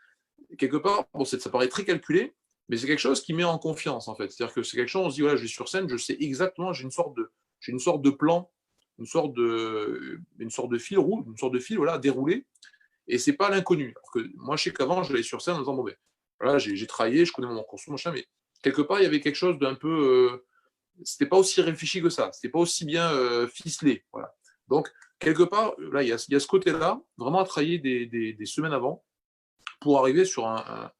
Quelque part, bon, ça paraît très calculé, mais c'est quelque chose qui met en confiance, en fait. C'est-à-dire que c'est quelque chose, on se dit, voilà, je vais sur scène, je sais exactement, j'ai une sorte de plan, une sorte de fil rouge, une sorte de fil, voilà, déroulé, et c'est pas l'inconnu. Alors que moi, je sais qu'avant, j'allais sur scène en disant, bon, ben, voilà, j'ai travaillé, je connais mon course, machin, mais quelque part, il y avait quelque chose d'un peu, c'était pas aussi réfléchi que ça, c'était pas aussi bien ficelé, voilà. Donc, quelque part, là, il y a ce côté-là, vraiment à travailler des semaines avant, pour arriver sur un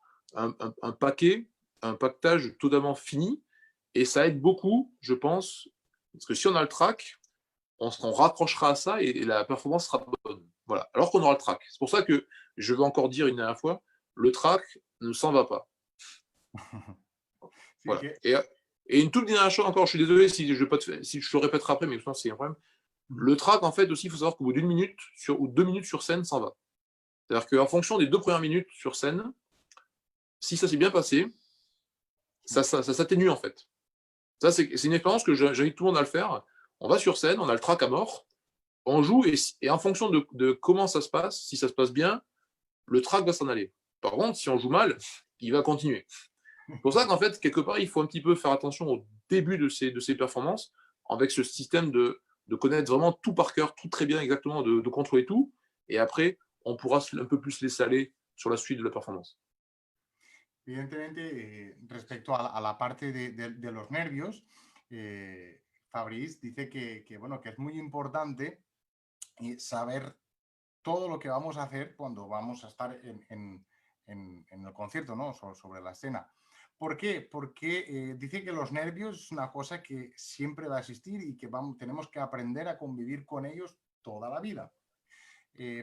paquet, un pactage totalement fini. Et ça aide beaucoup, je pense, parce que si on a le track, on raccrochera à ça et la performance sera bonne. Voilà. Alors qu'on aura le track. C'est pour ça que je veux encore dire une dernière fois, le track ne s'en va pas. Voilà. Et une toute dernière chose encore, je suis désolé si je le répéterai après, mais je pense que c'est un problème. Le track, en fait, aussi, il faut savoir qu'au bout d'une minute ou 2 minutes sur scène, s'en va. C'est-à-dire qu'en fonction des 2 premières minutes sur scène, si ça s'est bien passé, ça s'atténue en fait. Ça, c'est une expérience que j'invite tout le monde à le faire. On va sur scène, on a le track à mort, on joue et en fonction de comment ça se passe, si ça se passe bien, le track va s'en aller. Par contre, si on joue mal, il va continuer. C'est pour ça qu'en fait, quelque part, il faut un petit peu faire attention au début de ces performances avec ce système de connaître vraiment tout par cœur, tout très bien, exactement, de contrôler tout. Et après, on pourra un peu plus laisser aller sur la suite de la performance. Evidentemente, respecto a la parte de los nervios, Fabrice dice bueno, que es muy importante saber todo lo que vamos a hacer cuando vamos a estar en el concierto, ¿no? Sobre la escena. ¿Por qué? Porque dice que los nervios es una cosa que siempre va a existir y que tenemos que aprender a convivir con ellos toda la vida.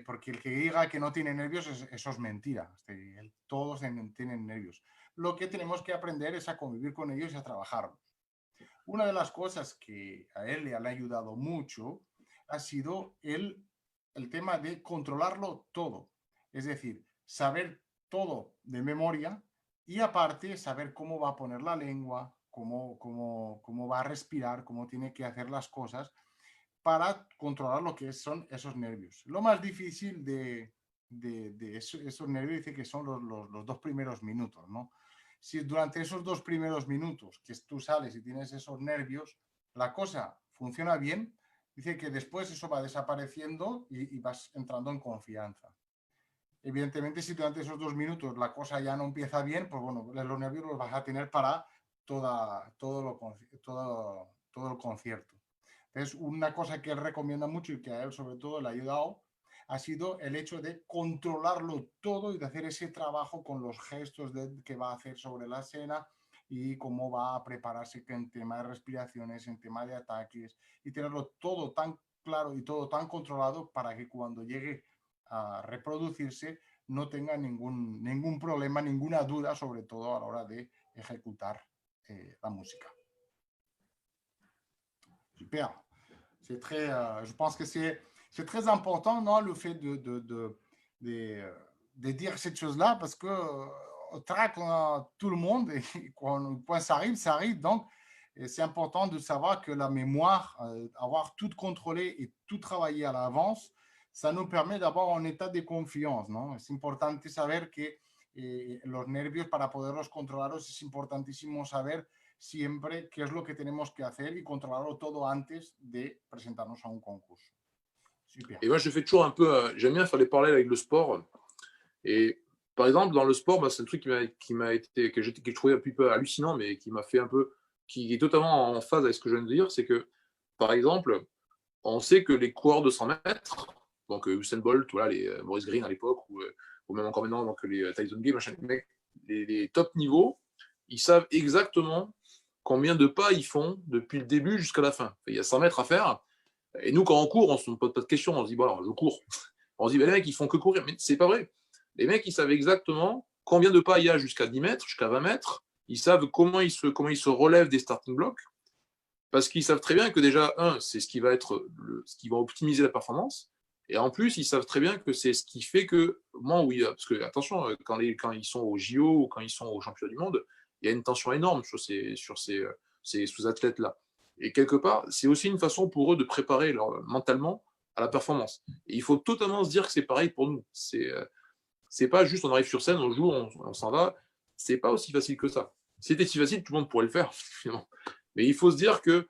Porque el que diga que no tiene nervios, eso es mentira. Todos tienen nervios. Lo que tenemos que aprender es a convivir con ellos y a trabajarlos. Una de las cosas que a él le han ayudado mucho ha sido el tema de controlarlo todo. Es decir, saber todo de memoria y aparte saber cómo va a poner la lengua, cómo va a respirar, cómo tiene que hacer las cosas para controlar lo que son esos nervios. Lo más difícil de esos nervios dice que son los 2 primeros minutos, ¿no? Si durante esos 2 primeros minutos que tú sales y tienes esos nervios, la cosa funciona bien, dice que después eso va desapareciendo y vas entrando en confianza. Evidentemente, si durante esos 2 minutos la cosa ya no empieza bien, pues bueno, los nervios los vas a tener para todo el concierto. Entonces, una cosa que él recomienda mucho y que a él sobre todo le ha ayudado ha sido el hecho de controlarlo todo y de hacer ese trabajo con los gestos que va a hacer sobre la escena y cómo va a prepararse en tema de respiraciones, en tema de ataques y tenerlo todo tan claro y todo tan controlado para que cuando llegue a reproducirse no tenga ningún problema, ninguna duda, sobre todo a la hora de ejecutar la música. Super. C'est très, je pense que c'est très important, non, le fait de dire cette chose-là, parce que au track, on a tout le monde, et quand ça arrive. Donc, c'est important de savoir que la mémoire, avoir tout contrôlé et tout travaillé à l'avance, ça nous permet d'avoir un état de confiance, ¿no? Es importante saber que los nervios, para poderlos controlarlos, es importantísimo saber siempre qué es lo que tenemos que hacer y controlarlo todo antes de presentarnos a un concurso. Super. Et moi, je fais toujours un peu, j'aime bien faire les parallèles avec le sport. Et par exemple, dans le sport, bah, c'est un truc que j'ai trouvé un petit peu hallucinant, mais qui m'a fait un peu, qui est totalement en phase avec ce que je viens de dire, c'est que, par exemple, on sait que les coureurs de 100 mètres, donc Usain Bolt, voilà, les Maurice Green à l'époque, ou même encore maintenant, donc les Tyson Gay, machin, les top niveaux, ils savent exactement combien de pas ils font depuis le début jusqu'à la fin. Il y a 100 mètres à faire. Et nous, quand on court, on ne se pose pas de questions. On se dit, bon, alors, je cours. On se dit, ben, les mecs, ils font que courir. Mais c'est pas vrai. Les mecs, ils savent exactement combien de pas il y a jusqu'à 10 mètres, jusqu'à 20 mètres. Ils savent comment ils se relèvent des starting blocks. Parce qu'ils savent très bien que déjà, c'est ce qui va optimiser la performance. Et en plus, ils savent très bien que c'est ce qui fait que, parce que, attention, quand ils sont au JO ou quand ils sont au championnat du monde, il y a une tension énorme sur ces sous-athlètes-là. Et quelque part, c'est aussi une façon pour eux de préparer mentalement à la performance. Et il faut totalement se dire que c'est pareil pour nous. C'est pas juste on arrive sur scène, on joue, on s'en va. C'est pas aussi facile que ça. Si c'était si facile, tout le monde pourrait le faire, finalement. Mais il faut se dire que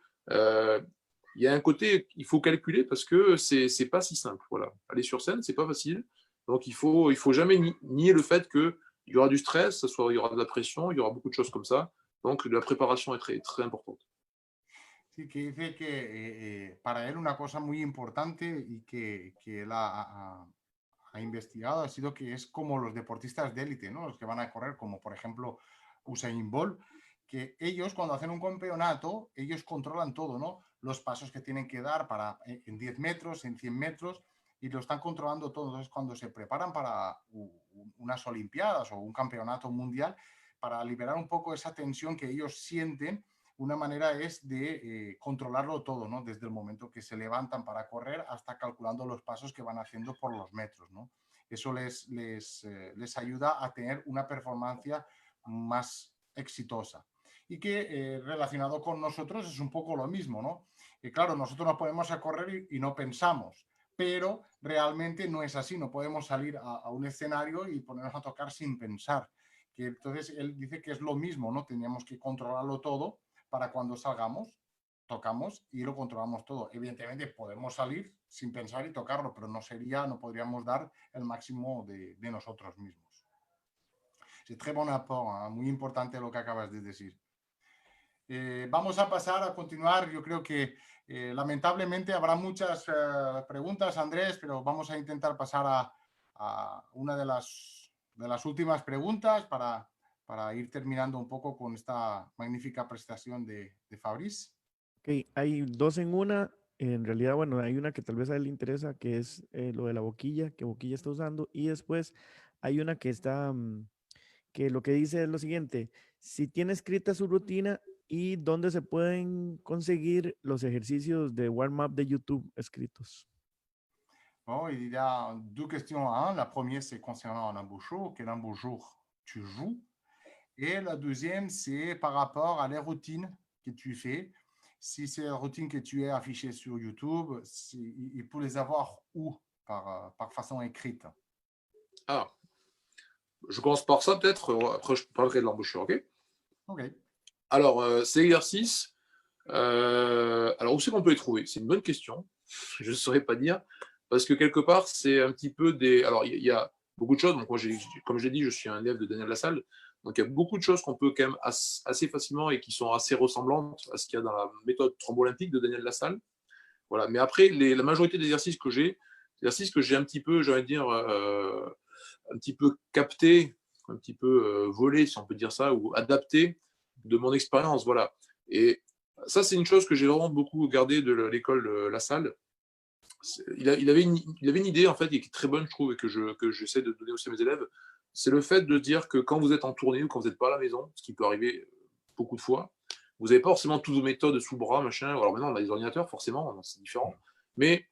il y a un côté, il faut calculer parce que c'est pas si simple. Voilà. Aller sur scène, c'est pas facile. Donc il faut jamais nier le fait qu'il y aura du stress, il y aura de la pression, il y aura beaucoup de choses comme ça. Donc la préparation est très, très importante. Sí, que dice que para él una cosa muy importante y que él ha investigado ha sido que es como los deportistas de élite, ¿no? Los que van a correr, como por ejemplo Usain Bolt, que ellos cuando hacen un campeonato, ellos controlan todo, ¿no? Los pasos que tienen que dar para, en 10 metros, en 100 metros, y lo están controlando todo. Entonces, cuando se preparan para unas Olimpiadas o un campeonato mundial, para liberar un poco esa tensión que ellos sienten, una manera es de controlarlo todo, ¿no? Desde el momento que se levantan para correr hasta calculando los pasos que van haciendo por los metros, ¿no? Eso les ayuda a tener una performance más exitosa. Y que relacionado con nosotros es un poco lo mismo, ¿no? Claro, nosotros nos ponemos a correr y no pensamos, pero realmente no es así, no podemos salir a un escenario y ponernos a tocar sin pensar. Que entonces él dice que es lo mismo, ¿no? Teníamos que controlarlo todo para cuando salgamos, tocamos y lo controlamos todo. Evidentemente podemos salir sin pensar y tocarlo, pero no podríamos dar el máximo de nosotros mismos. C'est très bon apport, ¿eh? Muy importante lo que acabas de decir. Vamos a pasar a continuar. Yo creo que lamentablemente habrá muchas preguntas, Andrés, pero vamos a intentar pasar a una de las últimas preguntas para ir terminando un poco con esta magnífica prestación de Fabrice. Ok, hay dos en una. En realidad, bueno, hay una que tal vez a él le interesa, que es lo de la boquilla, que boquilla está usando. Y después hay una que está, que lo que dice es lo siguiente: si tiene escrita su rutina y dónde se pueden conseguir los ejercicios de warm-up de YouTube escritos. Bon, il y a deux questions à un. La première, c'est concernant un embaucheur. Quel embaucheur tu joues? Et la deuxième, c'est par rapport à les routines que tu fais. Si c'est une routine que tu es affichée sur YouTube, il peut les avoir où par façon écrite? Ah, je commence par ça peut-être, après je parlerai de l'embaucheur, ok? Ok. Alors, ces exercices, alors où c'est qu'on peut les trouver? C'est une bonne question, je ne saurais pas dire, parce que quelque part, c'est un petit peu des... Alors, il y a beaucoup de choses, donc moi, comme j'ai dit, je suis un élève de Daniel Lassalle, donc il y a beaucoup de choses qu'on peut quand même assez facilement et qui sont assez ressemblantes à ce qu'il y a dans la méthode thrombo-olympique de Daniel Lassalle. Voilà. Mais après, la majorité des exercices que j'ai un petit peu, j'ai envie de dire, un petit peu capté, un petit peu volé, si on peut dire ça, ou adapté de mon expérience. Voilà. Et ça, c'est une chose que j'ai vraiment beaucoup gardé de l'école Lassalle. Il avait une idée, en fait, qui est très bonne, je trouve, et que j'essaie de donner aussi à mes élèves. C'est le fait de dire que quand vous êtes en tournée ou quand vous n'êtes pas à la maison, ce qui peut arriver beaucoup de fois, vous n'avez pas forcément toutes vos méthodes sous le bras, machin. Alors maintenant, on a des ordinateurs, forcément, c'est différent. Mais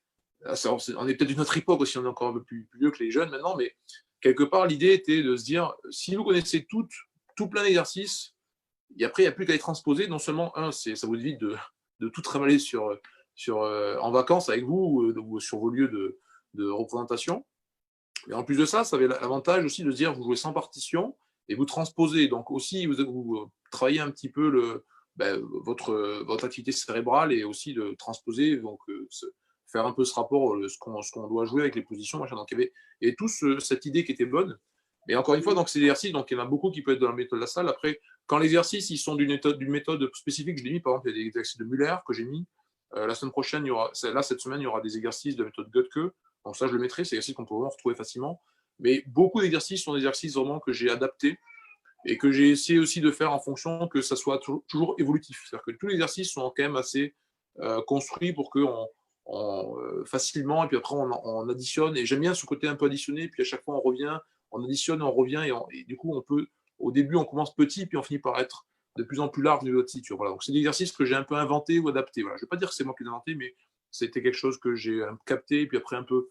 on est peut-être d'une autre époque aussi, on est encore un peu plus vieux que les jeunes maintenant, mais quelque part, l'idée était de se dire, si vous connaissez tout plein d'exercices, et après, il n'y a plus qu'à les transposer. Non seulement, ça vous évite de tout travailler en vacances avec vous ou sur vos lieux de représentation. Mais en plus de ça, ça avait l'avantage aussi de se dire, vous jouez sans partition et vous transposez. Donc aussi, vous travaillez un petit peu votre activité cérébrale et aussi de transposer, donc faire un peu ce rapport, ce qu'on doit jouer avec les positions. Machin. Donc il y avait cette idée qui était bonne. Et encore une fois, donc, ces exercices, donc, il y en a beaucoup qui peuvent être dans la méthode Lassalle. Après, quand les exercices ils sont d'une méthode spécifique, je l'ai mis, par exemple, il y a des exercices de Muller que j'ai mis. La semaine prochaine, cette semaine, il y aura des exercices de la méthode Götke. Donc ça, je le mettrai, c'est des exercices qu'on peut vraiment retrouver facilement. Mais beaucoup d'exercices sont des exercices vraiment que j'ai adaptés et que j'ai essayé aussi de faire en fonction que ça soit toujours évolutif. C'est-à-dire que tous les exercices sont quand même assez construits pour qu'on facilement, et puis après on additionne. Et j'aime bien ce côté un peu additionné, puis à chaque fois on revient, on additionne, on revient, et du coup au début on commence petit, puis on finit par être de plus en plus large niveau de titre. Voilà. Donc c'est des exercices que j'ai un peu inventés ou adaptés. Voilà. Je ne vais pas dire que c'est moi qui l'ai inventé, mais c'était quelque chose que j'ai capté, et puis après un peu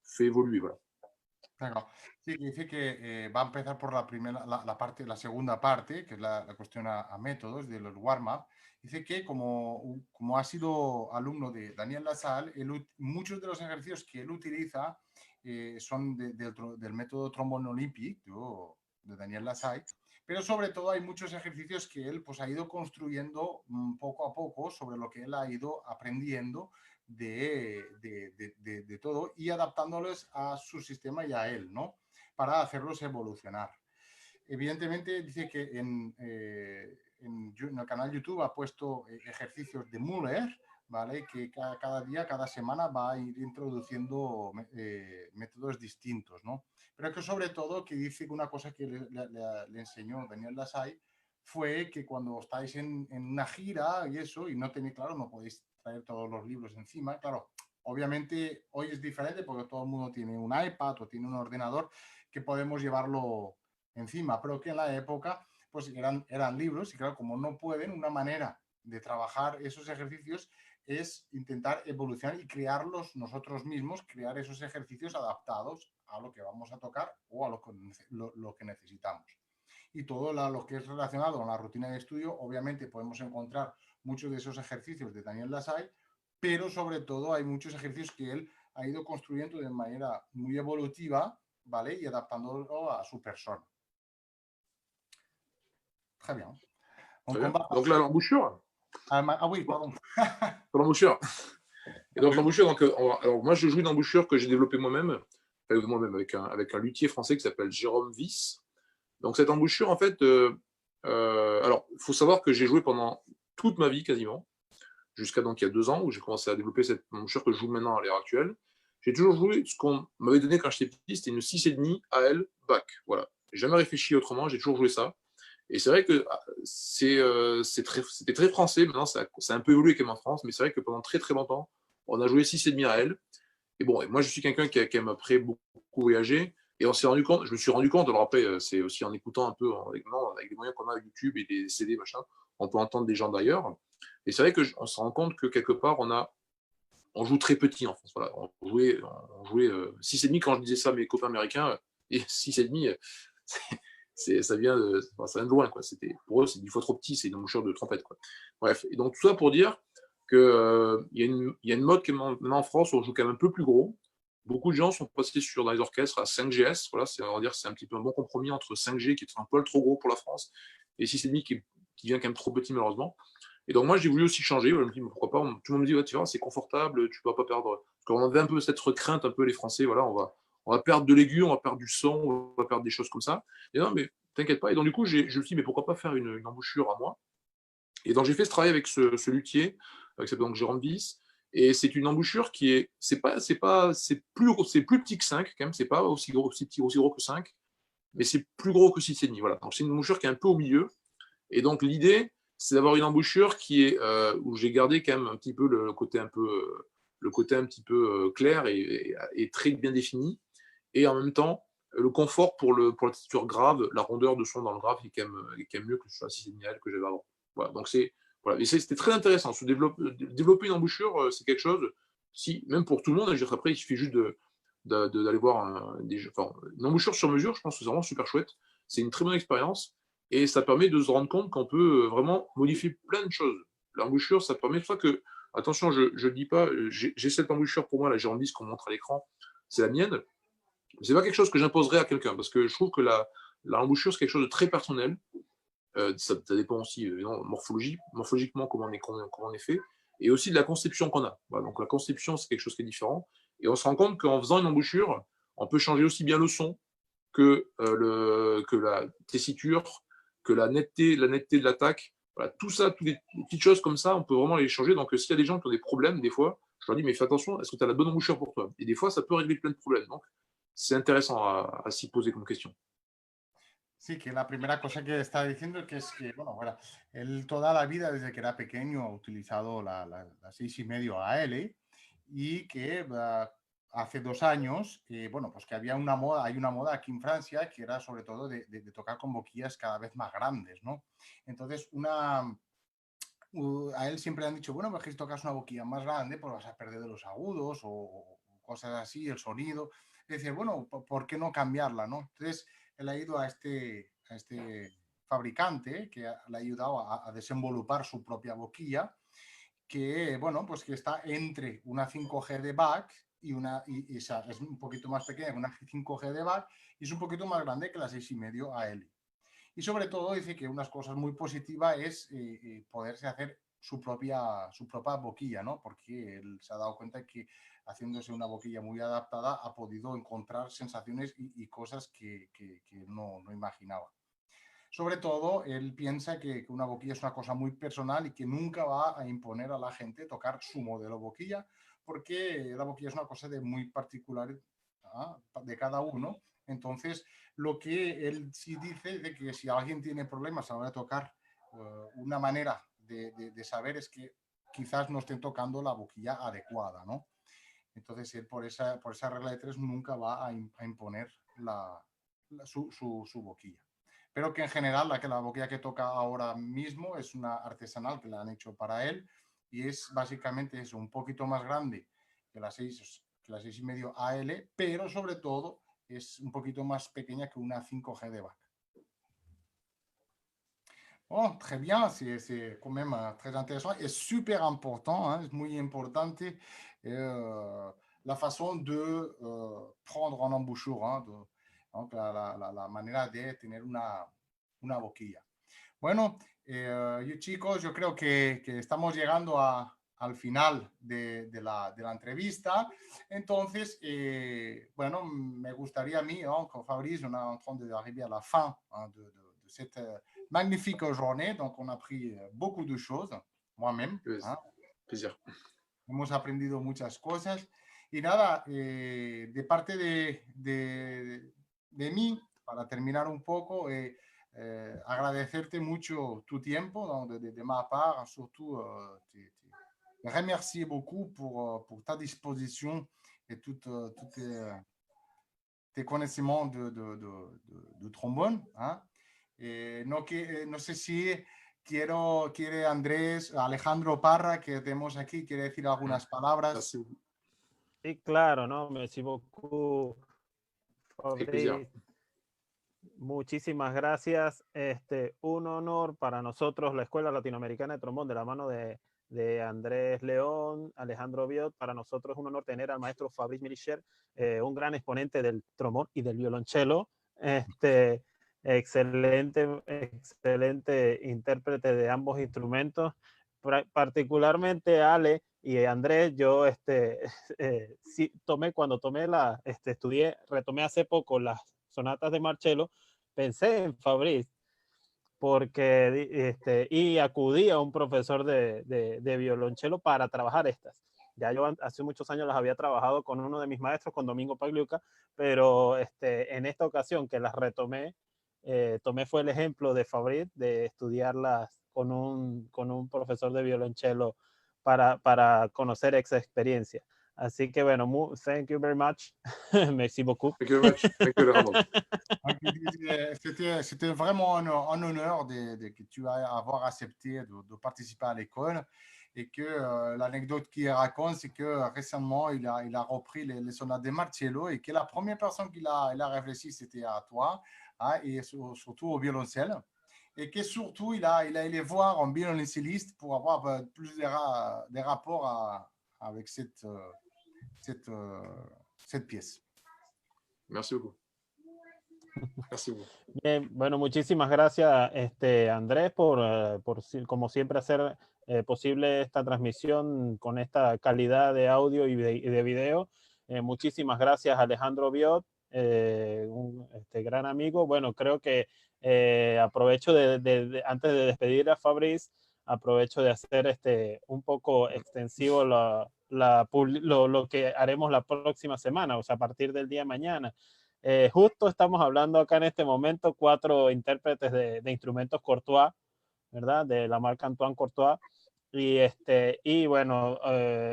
fait évoluer. Voilà. Claro. Sí, que dice que va a empezar por la primera, la segunda parte, que es la cuestión a métodos de los warm-up. Dice que como ha sido alumno de Daniel Lassalle, muchos de los ejercicios que él utiliza son del método Trombone Olympic de Daniel Lassalle, pero sobre todo hay muchos ejercicios que él pues, ha ido construyendo poco a poco sobre lo que él ha ido aprendiendo de todo y adaptándolos a su sistema y a él, ¿no? Para hacerlos evolucionar. Evidentemente dice que en el canal YouTube ha puesto ejercicios de Muller, ¿vale? Que cada día, cada semana va a ir introduciendo métodos distintos, ¿no? Pero que sobre todo que dice que una cosa que le enseñó Daniel Lassalle fue que cuando estáis en una gira y eso, y no tenéis, claro, no podéis traer todos los libros encima, claro, obviamente hoy es diferente porque todo el mundo tiene un iPad o tiene un ordenador que podemos llevarlo encima, pero que en la época pues eran libros y claro, como no pueden, una manera de trabajar esos ejercicios es intentar evolucionar y crearlos nosotros mismos, crear esos ejercicios adaptados a lo que vamos a tocar o a lo que necesitamos. Y todo lo que es relacionado con la rutina de estudio, obviamente podemos encontrar muchos de esos ejercicios de Daniel Lassalle, pero sobre todo hay muchos ejercicios que él ha ido construyendo de manera muy evolutiva, ¿vale? Y adaptándolo a su persona. Très bien. Donc là, l'embouchure. Ah oui, pardon. Pour l'embouchure. Et donc l'embouchure, alors moi je joue une embouchure que j'ai développée moi-même avec un luthier français qui s'appelle Jérôme Wyss. Donc cette embouchure, en fait, alors il faut savoir que j'ai joué pendant toute ma vie quasiment, jusqu'à donc il y a 2 ans où j'ai commencé à développer cette embouchure que je joue maintenant à l'heure actuelle. J'ai toujours joué ce qu'on m'avait donné quand j'étais petit, c'était une 6,5 AL back. Voilà. J'ai jamais réfléchi autrement, j'ai toujours joué ça. Et c'est vrai que c'était très français, maintenant ça a un peu évolué quand même en France, mais c'est vrai que pendant très très longtemps, on a joué 6,5 AL. Et bon, et moi je suis quelqu'un qui a quand même après beaucoup voyagé, et je me suis rendu compte, alors après c'est aussi en écoutant un peu, avec les moyens qu'on a avec YouTube et les CD, machin, on peut entendre des gens d'ailleurs. Et c'est vrai qu'on se rend compte que quelque part on joue très petit en France. Voilà. On jouait 6,5 quand je disais ça à mes copains américains, et 6,5, ça vient de loin, quoi. Pour eux, c'est 10 fois trop petit, c'est une embouchure de trompette, quoi. Bref, et donc tout ça pour dire qu'il y a une mode maintenant en France où on joue quand même un peu plus gros. Beaucoup de gens sont passés dans les orchestres à 5GS. Voilà, on va dire c'est un petit peu un bon compromis entre 5G, qui est un poil trop gros pour la France, et 6,5 qui vient quand même trop petit, malheureusement. Et donc moi, j'ai voulu aussi changer. Je me dis, pourquoi pas. Tout le monde me dit, ouais, tu vois, c'est confortable, tu ne vas pas perdre. Parce qu'on avait un peu cette crainte, un peu les Français, voilà, on va perdre de l'aigu, on va perdre du son, on va perdre des choses comme ça. Et non, mais t'inquiète pas. Et donc du coup, je me suis dit, mais pourquoi pas faire une embouchure à moi. Et donc j'ai fait ce travail avec ce luthier, qui s'appelle donc Jérôme Wyss. Et c'est une embouchure c'est plus petit que 5 quand même, c'est pas aussi gros que 5, mais c'est plus gros que 6,5. Voilà. Donc c'est une embouchure qui est un peu au milieu. Et donc l'idée, c'est d'avoir une embouchure où j'ai gardé quand même un petit peu le côté un petit peu clair et très bien défini, et en même temps le confort pour la texture grave, la rondeur de son dans le grave qui est quand même mieux que sur la 6,5 que j'avais avant. Voilà, donc voilà. Et c'était très intéressant. Développer une embouchure, c'est quelque chose, même pour tout le monde. Après, il suffit juste d'aller voir une embouchure sur mesure. Je pense que c'est vraiment super chouette. C'est une très bonne expérience. Et ça permet de se rendre compte qu'on peut vraiment modifier plein de choses. L'embouchure, ça permet de fois que, attention, je ne dis pas, j'ai cette embouchure pour moi, la Jérôme Wyss qu'on montre à l'écran, c'est la mienne. C'est pas quelque chose que j'imposerais à quelqu'un, parce que je trouve que l'embouchure, c'est quelque chose de très personnel. Ça dépend aussi morphologiquement comment on est fait, et aussi de la conception qu'on a. Voilà, donc la conception, c'est quelque chose qui est différent. Et on se rend compte qu'en faisant une embouchure, on peut changer aussi bien le son que la tessiture, que la netteté de l'attaque. Voilà, tout ça, toutes les petites choses comme ça, on peut vraiment les changer. Donc s'il y a des gens qui ont des problèmes, des fois, je leur dis, mais fais attention, est-ce que tu as la bonne embouchure pour toi? Et des fois, ça peut régler plein de problèmes. Donc c'est intéressant à s'y poser comme question. Sí, que la primera cosa que está diciendo es que, bueno, él toda la vida, desde que era pequeño, ha utilizado la 6,5 AL, y que hace 2 años, pues que hay una moda aquí en Francia que era sobre todo de tocar con boquillas cada vez más grandes, ¿no? Entonces, a él siempre le han dicho, bueno, pues que si tocas una boquilla más grande, pues vas a perder de los agudos o cosas así, el sonido. dice, bueno, ¿por qué no cambiarla, no? Entonces, él ha ido a este fabricante que le ha ayudado a desenvolupar su propia boquilla, que, bueno, pues que está entre una 5G de back y es un poquito más pequeña que una 5G de back y es un poquito más grande que la 6,5 AL. Y sobre todo dice que unas cosas muy positivas es poderse hacer su propia boquilla, ¿no? Porque él se ha dado cuenta que haciéndose una boquilla muy adaptada ha podido encontrar sensaciones y cosas que no imaginaba. Sobre todo, él piensa que una boquilla es una cosa muy personal y que nunca va a imponer a la gente tocar su modelo boquilla, porque la boquilla es una cosa de muy particular de cada uno. Entonces, lo que él sí dice de que si alguien tiene problemas a la hora de tocar, una manera de saber es que quizás no estén tocando la boquilla adecuada, ¿no? Entonces, él por esa regla de 3 nunca va a imponer su boquilla. Pero que en general la boquilla que toca ahora mismo es una artesanal que la han hecho para él y es básicamente eso, un poquito más grande que la 6,5 AL, pero sobre todo es un poquito más pequeña que una 5G de back. Bon, très bien, c'est quand même très intéressant et super important, hein, c'est muy importante la façon de prendre en embouchure, hein, donc la manera de tener una boquilla. Bueno, chicos, yo creo que estamos llegando al final de la entrevista. Entonces, bueno, me gustaría a mí, con Fabrice, on est en train d'arriver à la fin de cette magnifique journée. Donc, on a appris beaucoup de choses, moi-même. Plaisir. Hemos aprendido muchas cosas. Y nada, de parte de mí, para terminar un poco, agradecerte mucho tu tiempo, de ma part, surtout te remercier beaucoup pour ta disposition et tous tes connaissances de trombone. Hein? No sé si quiere Andrés, Alejandro Parra, que tenemos aquí, quiere decir algunas palabras. Sí, claro, ¿no? Merci beaucoup, Fabrice. Muchísimas gracias. Un honor para nosotros, la Escuela Latinoamericana de Trombón, de la mano de Andrés León, Alejandro Biot. Para nosotros es un honor tener al maestro Fabrice Milicher, un gran exponente del trombón y del violonchelo. Excelente intérprete de ambos instrumentos. Particularmente Ale y Andrés, yo sí, retomé hace poco las sonatas de Marcello, pensé en Fabrice porque y acudí a un profesor de violonchelo para trabajar estas. Ya yo hace muchos años las había trabajado con uno de mis maestros, con Domingo Pagliuca, pero en esta ocasión que las retomé, fue el ejemplo de Fabrice de estudiarlas con un profesor de violonchelo para conocer esa experiencia. Así que bueno, thank you very much. Merci beaucoup. Thank you very much. Thank you, Alejandro. C'était vraiment un honneur que tu aies avoir accepté de participer à l'école et que l'anecdote qu'il raconte, c'est que récemment, il a repris les sonates de Marcello et que la première personne qu'il a réfléchi, c'était à toi, hein, et surtout au violoncelle. Et que surtout, il a allé voir un violoncelliste pour avoir plus de rapports avec cette pièce. Merci beaucoup. Merci beaucoup. Bien, bueno, muchísimas gracias, Andrés, por como siempre hacer posible esta transmisión con esta calidad de audio y de video. Muchísimas gracias, Alejandro Biot, un gran amigo. Bueno, creo que aprovecho antes de despedir a Fabrice, aprovecho de hacer un poco extensivo lo que haremos la próxima semana, o sea, a partir del día de mañana. Justo estamos hablando acá en este momento 4 intérpretes de instrumentos Courtois, ¿verdad? De la marca Antoine Courtois. Y bueno,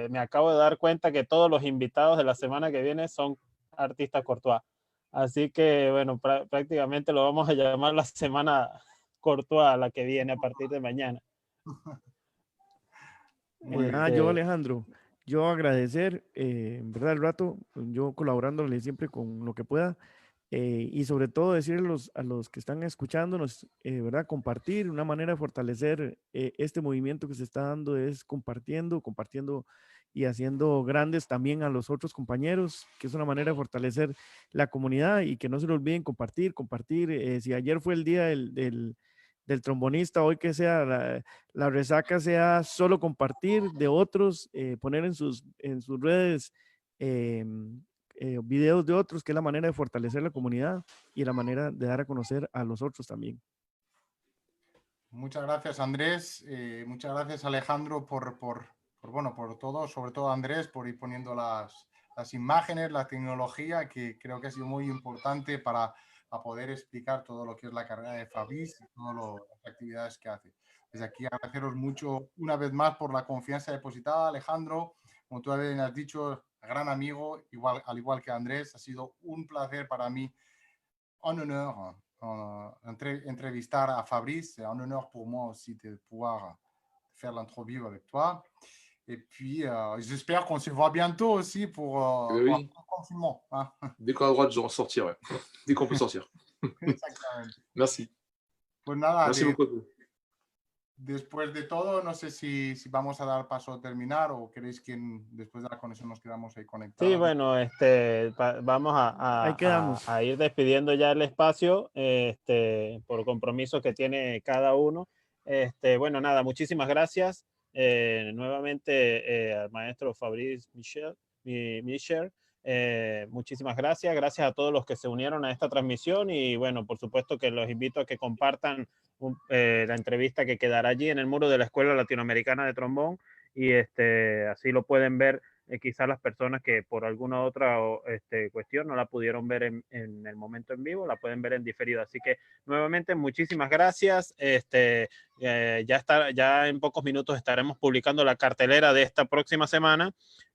me acabo de dar cuenta que todos los invitados de la semana que viene son artistas Courtois. Así que, bueno, prácticamente lo vamos a llamar la semana Courtois, la que viene a partir de mañana. Yo, Alejandro, yo agradecer, en verdad, el rato, yo colaborándole siempre con lo que pueda. Y sobre todo decirle a los que están escuchándonos, ¿verdad? Compartir, una manera de fortalecer este movimiento que se está dando es compartiendo, compartiendo y haciendo grandes también a los otros compañeros, que es una manera de fortalecer la comunidad y que no se lo olviden compartir, compartir. Si ayer fue el día del trombonista, hoy que sea la resaca, sea solo compartir de otros, poner en sus redes. Videos de otros, que es la manera de fortalecer la comunidad y la manera de dar a conocer a los otros también. Muchas gracias, Andrés. Muchas gracias, Alejandro, bueno, por todo, sobre todo Andrés, por ir poniendo las imágenes, la tecnología, que creo que ha sido muy importante para poder explicar todo lo que es la carrera de Fabrice y todas las actividades que hace. Desde aquí agradeceros mucho una vez más por la confianza depositada, Alejandro. Como tú bien has dicho, gran amigo, igual, al igual que Andrés, ha sido un placer para mí, un honor entrevistar à Fabrice. C'est un honneur pour moi aussi de pouvoir faire l'interview avec toi. Et puis, j'espère qu'on se voit bientôt aussi pour Oui. le confinement. Hein. Dès qu'on a le droit de sortir, ouais. Dès qu'on peut sortir. Exactamente. Merci. Pues nada, Merci beaucoup. después de todo, no sé si vamos a dar paso a terminar o queréis que después de la conexión nos quedamos ahí conectados. Sí, bueno, vamos Ahí quedamos. a ir despidiendo ya el espacio, por compromisos que tiene cada uno. Bueno, nada, muchísimas gracias nuevamente al maestro Fabrice Michel. Muchísimas gracias. Gracias a todos los que se unieron a esta transmisión y bueno, por supuesto que los invito a que compartan la entrevista que quedará allí en el muro de la Escuela Latinoamericana de Trombón y así lo pueden ver quizás las personas que por alguna otra cuestión no la pudieron ver en el momento en vivo, la pueden ver en diferido. Así que nuevamente muchísimas gracias. Ya en pocos minutos estaremos publicando la cartelera de esta próxima semana,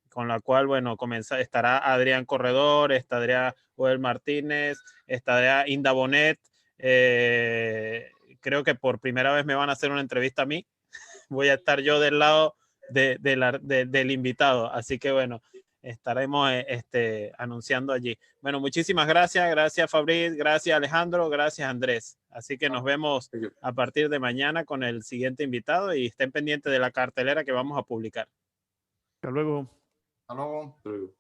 con la cual, bueno, estará Adrián Corredor, estará Joel Martínez, estará Inda Bonet. Creo que por primera vez me van a hacer una entrevista a mí. Voy a estar yo del lado del invitado. Así que bueno, estaremos anunciando allí. Bueno, muchísimas gracias. Gracias, Fabriz. Gracias, Alejandro. Gracias, Andrés. Así que nos vemos a partir de mañana con el siguiente invitado y estén pendientes de la cartelera que vamos a publicar. Hasta luego. Hasta luego. Hasta luego.